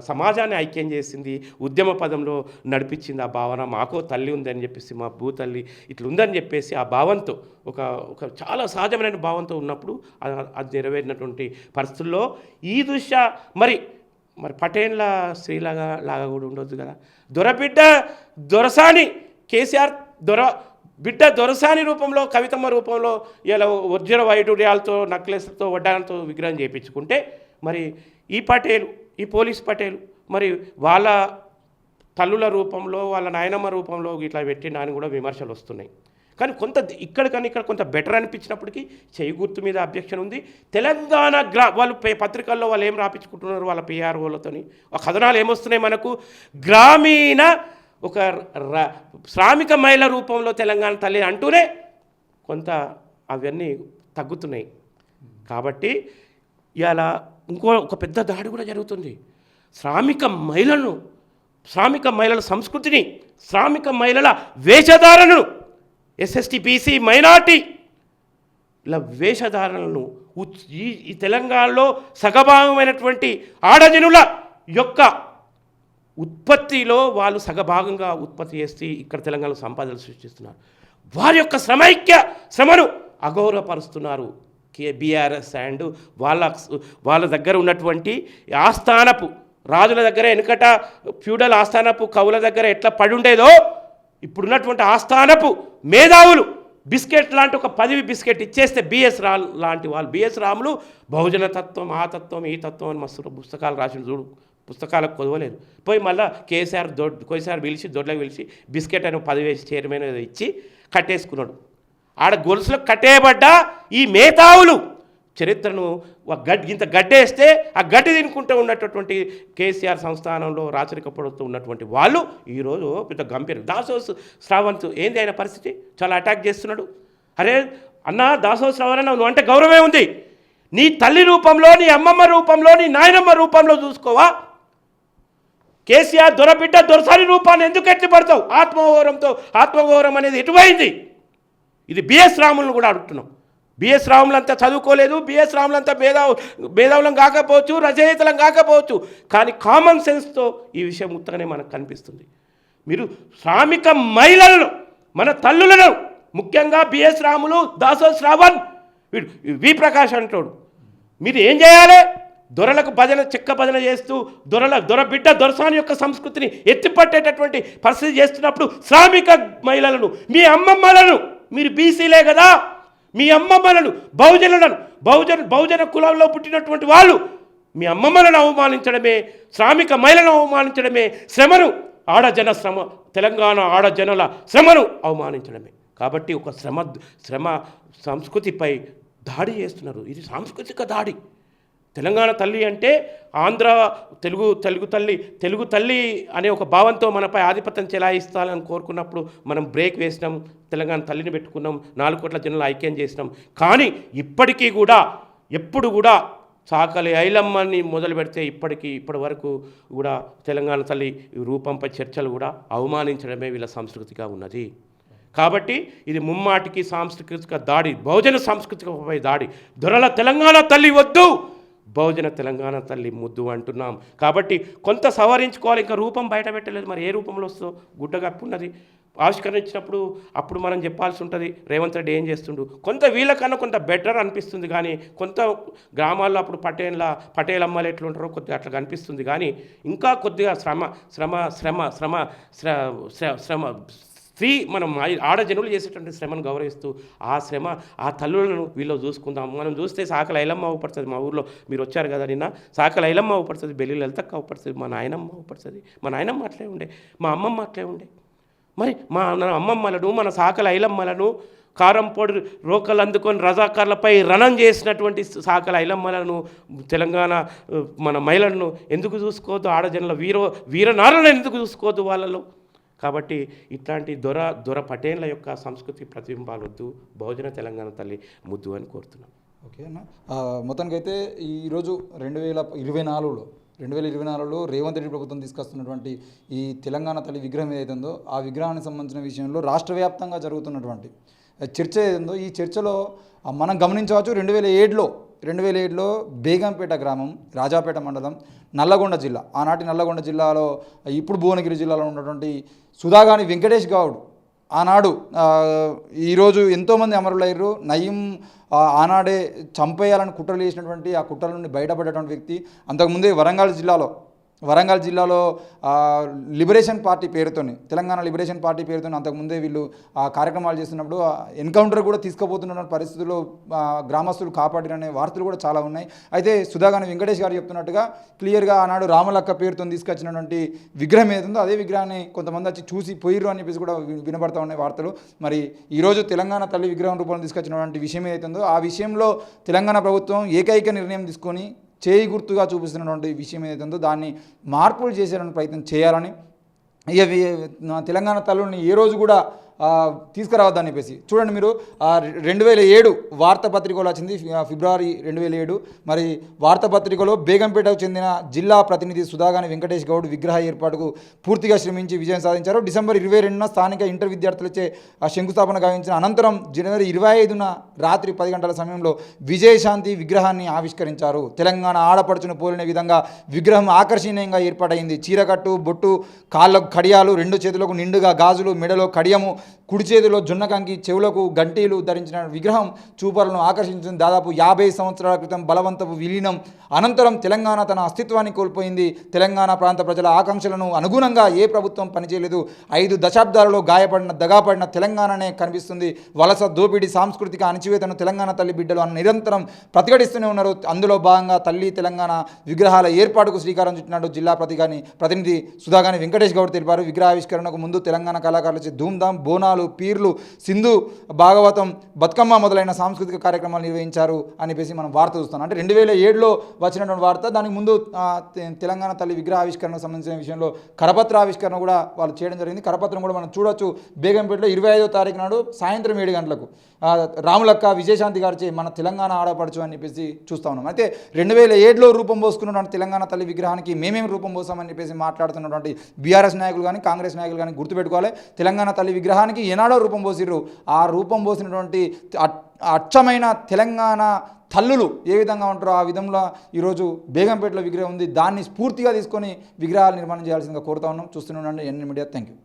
సమాజాన్ని ఐక్యం చేసింది, ఉద్యమ పదంలో నడిపించింది. ఆ భావన మాకో తల్లి ఉందని చెప్పేసి, మా భూతల్లి ఇట్లా ఉందని చెప్పేసి ఆ భావంతో ఒక చాలా సహజమైన భావంతో ఉన్నప్పుడు అది నెరవేరినటువంటి పరిస్థితుల్లో ఈ దృశ్య మరి పటేన్ల స్త్రీలాగా కూడా ఉండొద్దు కదా. దొరబిడ్డ దొరసాని కేసీఆర్ బిడ్డ దొరసాని రూపంలో, కవితమ్మ రూపంలో ఇలా వజ్ర వైడూర్యాలతో నక్లెస్లతో వడ్డాలతో విగ్రహం చేయించుకుంటే మరి ఈ పోలీస్ పటేలు మరి వాళ్ళ తల్లుల రూపంలో, వాళ్ళ నాయనమ్మ రూపంలో ఇట్లా పెట్టినా అని కూడా విమర్శలు వస్తున్నాయి. కానీ ఇక్కడ కొంత బెటర్ అనిపించినప్పటికీ చెయ్యి గుర్తు మీద అబ్జెక్షన్ ఉంది. తెలంగాణ వాళ్ళు పత్రికల్లో వాళ్ళు ఏం రాపించుకుంటున్నారు వాళ్ళ పిఆర్ఓలతోని, ఆ కథనాలు ఏమొస్తున్నాయి మనకు? గ్రామీణ ఒక శ్రామిక మహిళ రూపంలో తెలంగాణ తల్లి అంటూనే కొంత అవన్నీ తగ్గుతున్నాయి. కాబట్టి ఇవాళ ఒక పెద్ద దాడి కూడా జరుగుతుంది. శ్రామిక మహిళల సంస్కృతిని, శ్రామిక మహిళల వేషధారణను, ఎస్ఎస్టీ బీసీ మైనార్టీ ఇలా వేషధారణలను ఈ తెలంగాణలో సగభాగమైనటువంటి ఆడజనుల యొక్క ఉత్పత్తిలో వాళ్ళు సగభాగంగా ఉత్పత్తి చేసి ఇక్కడ తెలంగాణలో సంపాదనలు సృష్టిస్తున్నారు. వారి యొక్క శ్రమను అగౌరవపరుస్తున్నారు. బీఆర్ఎస్ అండ్ వాళ్ళ దగ్గర ఉన్నటువంటి ఆస్థానపు రాజుల దగ్గర, వెనుకట ఫ్యూడల్ ఆస్థానపు కవుల దగ్గర ఎట్లా పడి ఉండేదో ఇప్పుడున్నటువంటి ఆస్థానపు మేధావులు బిస్కెట్ లాంటి ఒక 10 బిస్కెట్ ఇచ్చేస్తే బిఎస్ రాములు బహుజన తత్వం, ఆ తత్వం, ఈ తత్వం అని మస్తు పుస్తకాలు రాసిన చూడు, పుస్తకాలకు కొదవలేదు. పోయి మళ్ళీ కేసీఆర్ పిలిచి దొడ్లకు పిలిచి బిస్కెట్ అని 10,000 చైర్మన్ ఇచ్చి కట్టేసుకున్నాడు. ఆడ గొలుసులకు కట్టేయబడ్డ ఈ మేధావులు చరిత్రను ఇంత గడ్డేస్తే ఆ గడ్డి తినుకుంటూ ఉన్నటువంటి కేసీఆర్ సంస్థానంలో రాచరిక పడుతూ ఉన్నటువంటి వాళ్ళు ఈరోజు పెద్ద గంభీర దాసోస్ శ్రావంత్ ఏంది ఆయన పరిస్థితి? చాలా అటాక్ చేస్తున్నాడు. అరే అన్నా దాసోస్ శ్రావణ్ నువ్వు అంటే గౌరవమే ఉంది. నీ తల్లి రూపంలో, నీ అమ్మమ్మ రూపంలో, నీ నాయనమ్మ రూపంలో చూసుకోవా? కేసీఆర్ దొరబిడ్డ దొరసాని రూపాన్ని ఎందుకు ఎత్తిపడతావు? ఆత్మగౌరవం అనేది ఎటువైంది? ఇది బిఎస్ రాములను కూడా అడుగుతున్నాం. బిఎస్ రాములంతా చదువుకోలేదు, బిఎస్ రాములంతా మేధావులం కాకపోవచ్చు, రచయితలం కాకపోవచ్చు, కానీ కామన్ సెన్స్తో ఈ విషయం ఉత్తగానే మనకు కనిపిస్తుంది. మీరు శ్రామిక మహిళలను, మన తల్లులను, ముఖ్యంగా బిఎస్ రాములు, దాసో శ్రావణ్, వి ప్రకాష్ అంటాడు, మీరు ఏం చేయాలి? దొరలకు చెక్క భజన చేస్తూ దొరబిడ్డ దొరసాని యొక్క సంస్కృతిని ఎత్తిపట్టేటటువంటి పరిస్థితి చేస్తున్నప్పుడు శ్రామిక మహిళలను, మీ అమ్మమ్మలను, మీరు బీసీలే కదా, మీ అమ్మమ్మలను బహుజన కులంలో పుట్టినటువంటి వాళ్ళు మీ అమ్మమ్మలను అవమానించడమే, శ్రామిక మహిళలను అవమానించడమే, శ్రమ తెలంగాణ ఆడజనుల శ్రమను అవమానించడమే. కాబట్టి ఒక శ్రమ సంస్కృతిపై దాడి చేస్తున్నారు. ఇది సాంస్కృతిక దాడి. తెలంగాణ తల్లి అంటే ఆంధ్ర తెలుగు తల్లి అనే ఒక భావంతో మనపై ఆధిపత్యం చెలాయిస్తాలని కోరుకున్నప్పుడు మనం బ్రేక్ వేసినాం, తెలంగాణ తల్లిని పెట్టుకున్నాం, 4 కోట్ల జనాలు ఐక్యం చేసినాం. కానీ ఇప్పటికీ కూడా ఎప్పుడు కూడా చాకలి ఐలమ్మని మొదలు పెడితే ఇప్పటి వరకు కూడా తెలంగాణ తల్లి రూపంపై చర్చలు కూడా అవమానించడమే వీళ్ళ సంస్కృతిగా ఉన్నది. కాబట్టి ఇది ముమ్మాటికి సాంస్కృతిక దాడి, బహుజన సాంస్కృతికపై దాడి. దొరల తెలంగాణ తల్లి వద్దు, బహుజన తెలంగాణ తల్లి ముద్దు అంటున్నాం. కాబట్టి కొంత సవరించుకోవాలి. ఇంకా రూపం బయట పెట్టలేదు, మరి ఏ రూపంలో వస్తుందో. గుడ్డ కప్పున్నది ఆవిష్కరించినప్పుడు అప్పుడు మనం చెప్పాల్సి ఉంటుంది రేవంత్ రెడ్డి ఏం చేస్తుండు. కొంత వీళ్ళకన్నా కొంత బెటర్ అనిపిస్తుంది, కానీ కొంత గ్రామాల్లో అప్పుడు పటేల్ అమ్మలు ఎట్లుంటారో కొద్దిగా అట్లా కనిపిస్తుంది. కానీ ఇంకా కొద్దిగా శ్రమ స్త్రీ మనం ఆడజనులు చేసేటువంటి శ్రమను గౌరవిస్తూ ఆ తల్లులను వీళ్ళు చూసుకుందాం. మనం చూస్తే సాకల ఐలమ్మ అవపడుతుంది. మా ఊర్లో మీరు వచ్చారు కదా నిన్న, సాకల ఐలమ్మ అవపడుతుంది, బెల్లి లలితక్క అవపడుతుంది, మా నాయనమ్మ అవపడుతుంది. మా నాయనమ్మ అట్లే ఉండే, మా అమ్మమ్మ అట్లే ఉండే. మరి మన అమ్మమ్మలను, మన సాకల ఐలమ్మలను కారంపొడి రోకలు అందుకొని రజాకార్లపై రణం చేసినటువంటి సాకల ఐలమ్మలను, తెలంగాణ మన మహిళలను ఎందుకు చూసుకోవద్దు? ఆడజనుల వీరనారులను ఎందుకు చూసుకోవద్దు వాళ్ళలో? కాబట్టి ఇట్లాంటి దొర పటేన్ల యొక్క సంస్కృతి ప్రతిబింబాలు వద్దు, బహుజన తెలంగాణ తల్లి ముద్దు అని కోరుతున్నాం. ఓకే అన్న, మొత్తానికైతే ఈరోజు 2024లో రేవంత్ రెడ్డి ప్రభుత్వం తీసుకొస్తున్నటువంటి ఈ తెలంగాణ తల్లి విగ్రహం ఏదైతుందో ఆ విగ్రహానికి సంబంధించిన విషయంలో రాష్ట్ర వ్యాప్తంగా జరుగుతున్నటువంటి చర్చ ఏదైందో ఈ చర్చలో మనం గమనించవచ్చు. 2007లో బేగంపేట గ్రామం, రాజాపేట మండలం, నల్లగొండ జిల్లా, ఆనాటి నల్లగొండ జిల్లాలో ఇప్పుడు భువనగిరి జిల్లాలో ఉన్నటువంటి సుధాగాని వెంకటేష్ గౌడ్ ఆనాడు ఈరోజు ఎంతోమంది అమరులయ్యారు. నయీం ఆనాడే చంపేయాలని కుట్రలు చేసినటువంటి ఆ కుట్రల నుండి బయటపడేటువంటి వ్యక్తి. అంతకుముందే వరంగల్ జిల్లాలో లిబరేషన్ పార్టీ పేరుతోని, తెలంగాణ లిబరేషన్ పార్టీ పేరుతో అంతకుముందే వీళ్ళు ఆ కార్యక్రమాలు చేస్తున్నప్పుడు ఎన్కౌంటర్ కూడా తీసుకుపోతున్న పరిస్థితుల్లో గ్రామస్తులు కాపాడిననే వార్తలు కూడా చాలా ఉన్నాయి. అయితే సుధాగాని వెంకటేష్ గారు చెప్తున్నట్టుగా క్లియర్గా ఆనాడు రామలక్క పేరుతో తీసుకొచ్చినటువంటి విగ్రహం ఏదుందో అదే విగ్రహాన్ని కొంతమంది వచ్చి చూసి పోయిర్రు అని చెప్పేసి కూడా వినబడతా ఉన్నాయి వార్తలు. మరి ఈరోజు తెలంగాణ తల్లి విగ్రహం రూపంలో తీసుకొచ్చినటువంటి విషయం ఏదైతుందో ఆ విషయంలో తెలంగాణ ప్రభుత్వం ఏకైక నిర్ణయం తీసుకొని చేయి గుర్తుగా చూపిస్తున్నటువంటి విషయం ఏదైతుందో దాన్ని మార్పులు చేసేటువంటి ప్రయత్నం చేయాలని, ఇక తెలంగాణ తల్లుని ఏ రోజు కూడా తీసుకురావద్దని చెప్పేసి చూడండి. మీరు 2007 వార్తాపత్రికలో వచ్చింది, ఫిబ్రవరి 2007. మరి వార్తాపత్రికలో బేగంపేటకు చెందిన జిల్లా ప్రతినిధి సుధాగాని వెంకటేష్ గౌడ్ విగ్రహ ఏర్పాటుకు పూర్తిగా శ్రమించి విజయం సాధించారు. డిసెంబర్ 22న స్థానిక ఇంటర్ విద్యార్థులచే శంకుస్థాపన గావించిన అనంతరం జనవరి 25న రాత్రి 10 గంటల సమయంలో విజయశాంతి విగ్రహాన్ని ఆవిష్కరించారు. తెలంగాణ ఆడపడుచును పోలిన విధంగా విగ్రహం ఆకర్షణీయంగా ఏర్పాటైంది. చీరకట్టు, బొట్టు, కాళ్ళకు కడియాలు, 2 చేతులకు నిండుగా గాజులు, మెడలో కడియము, కుడి చేతిలో జొన్నకంకి, చెవులకు గంటీలు ధరించిన విగ్రహం చూపరులను ఆకర్షించింది. దాదాపు 50 సంవత్సరాల క్రితం బలవంతపు విలీనం అనంతరం తెలంగాణ తన అస్తిత్వాన్ని కోల్పోయింది. తెలంగాణ ప్రాంత ప్రజల ఆకాంక్షలను అనుగుణంగా ఏ ప్రభుత్వం పనిచేయలేదు. 5 దశాబ్దాలలో దగాపడిన తెలంగాణనే కనిపిస్తుంది. వలస దోపిడీ, సాంస్కృతిక అణచివేతను తెలంగాణ తల్లి బిడ్డలు నిరంతరం ప్రతిఘటిస్తూనే ఉన్నారు. అందులో భాగంగా తల్లి తెలంగాణ విగ్రహాల ఏర్పాటుకు శ్రీకారం చుట్టినట్టు జిల్లా ప్రతినిధి సుధాగాని వెంకటేష్ గౌడ్ తెలిపారు. విగ్రహావిష్కరణకు ముందు తెలంగాణ కళాకారులచే ధూమ్ధామ్, బోనాలు, పీర్లు, సింధు, భాగవతం, బతుకమ్మ మొదలైన సాంస్కృతిక కార్యక్రమాలు నిర్వహించారు అని చెప్పేసి మనం వార్త చూస్తాం. అంటే 2007లో వచ్చినటువంటి వార్త. దానికి ముందు తెలంగాణ తల్లి విగ్రహ ఆవిష్కరణకు సంబంధించిన విషయంలో కరపత్ర ఆవిష్కరణ కూడా వాళ్ళు చేయడం జరిగింది. కరపత్రం కూడా మనం చూడొచ్చు. బేగంపేటలో 25వ తారీఖు నాడు సాయంత్రం 7 గంటలకు రాములక్క, విజయశాంతి గారిచే మన తెలంగాణ ఆడపడుచు అని చెప్పేసి చూస్తూ ఉన్నాం. అయితే 2007లో రూపం పోసుకున్నటువంటి తెలంగాణ తల్లి విగ్రహానికి మేమేమి రూపం పోసామని చెప్పేసి మాట్లాడుతున్నటువంటి బీఆర్ఎస్ నాయకులు కానీ కాంగ్రెస్ నాయకులు కానీ గుర్తుపెట్టుకోవాలి. తెలంగాణ తల్లి విగ్రహానికి ఏనాడో రూపం పోసిర్రు. ఆ రూపం పోసినటువంటి అచ్చమైన తెలంగాణ తల్లులు ఏ విధంగా ఉంటారో ఆ విధంగా ఈరోజు బేగంపేటలో విగ్రహం ఉంది. దాన్ని స్ఫూర్తిగా తీసుకొని విగ్రహాలు నిర్మాణం చేయాల్సిందిగా కోరుతా ఉన్నాం. చూస్తూనే ఉండండి ఎన్ మీడియా. Thank you.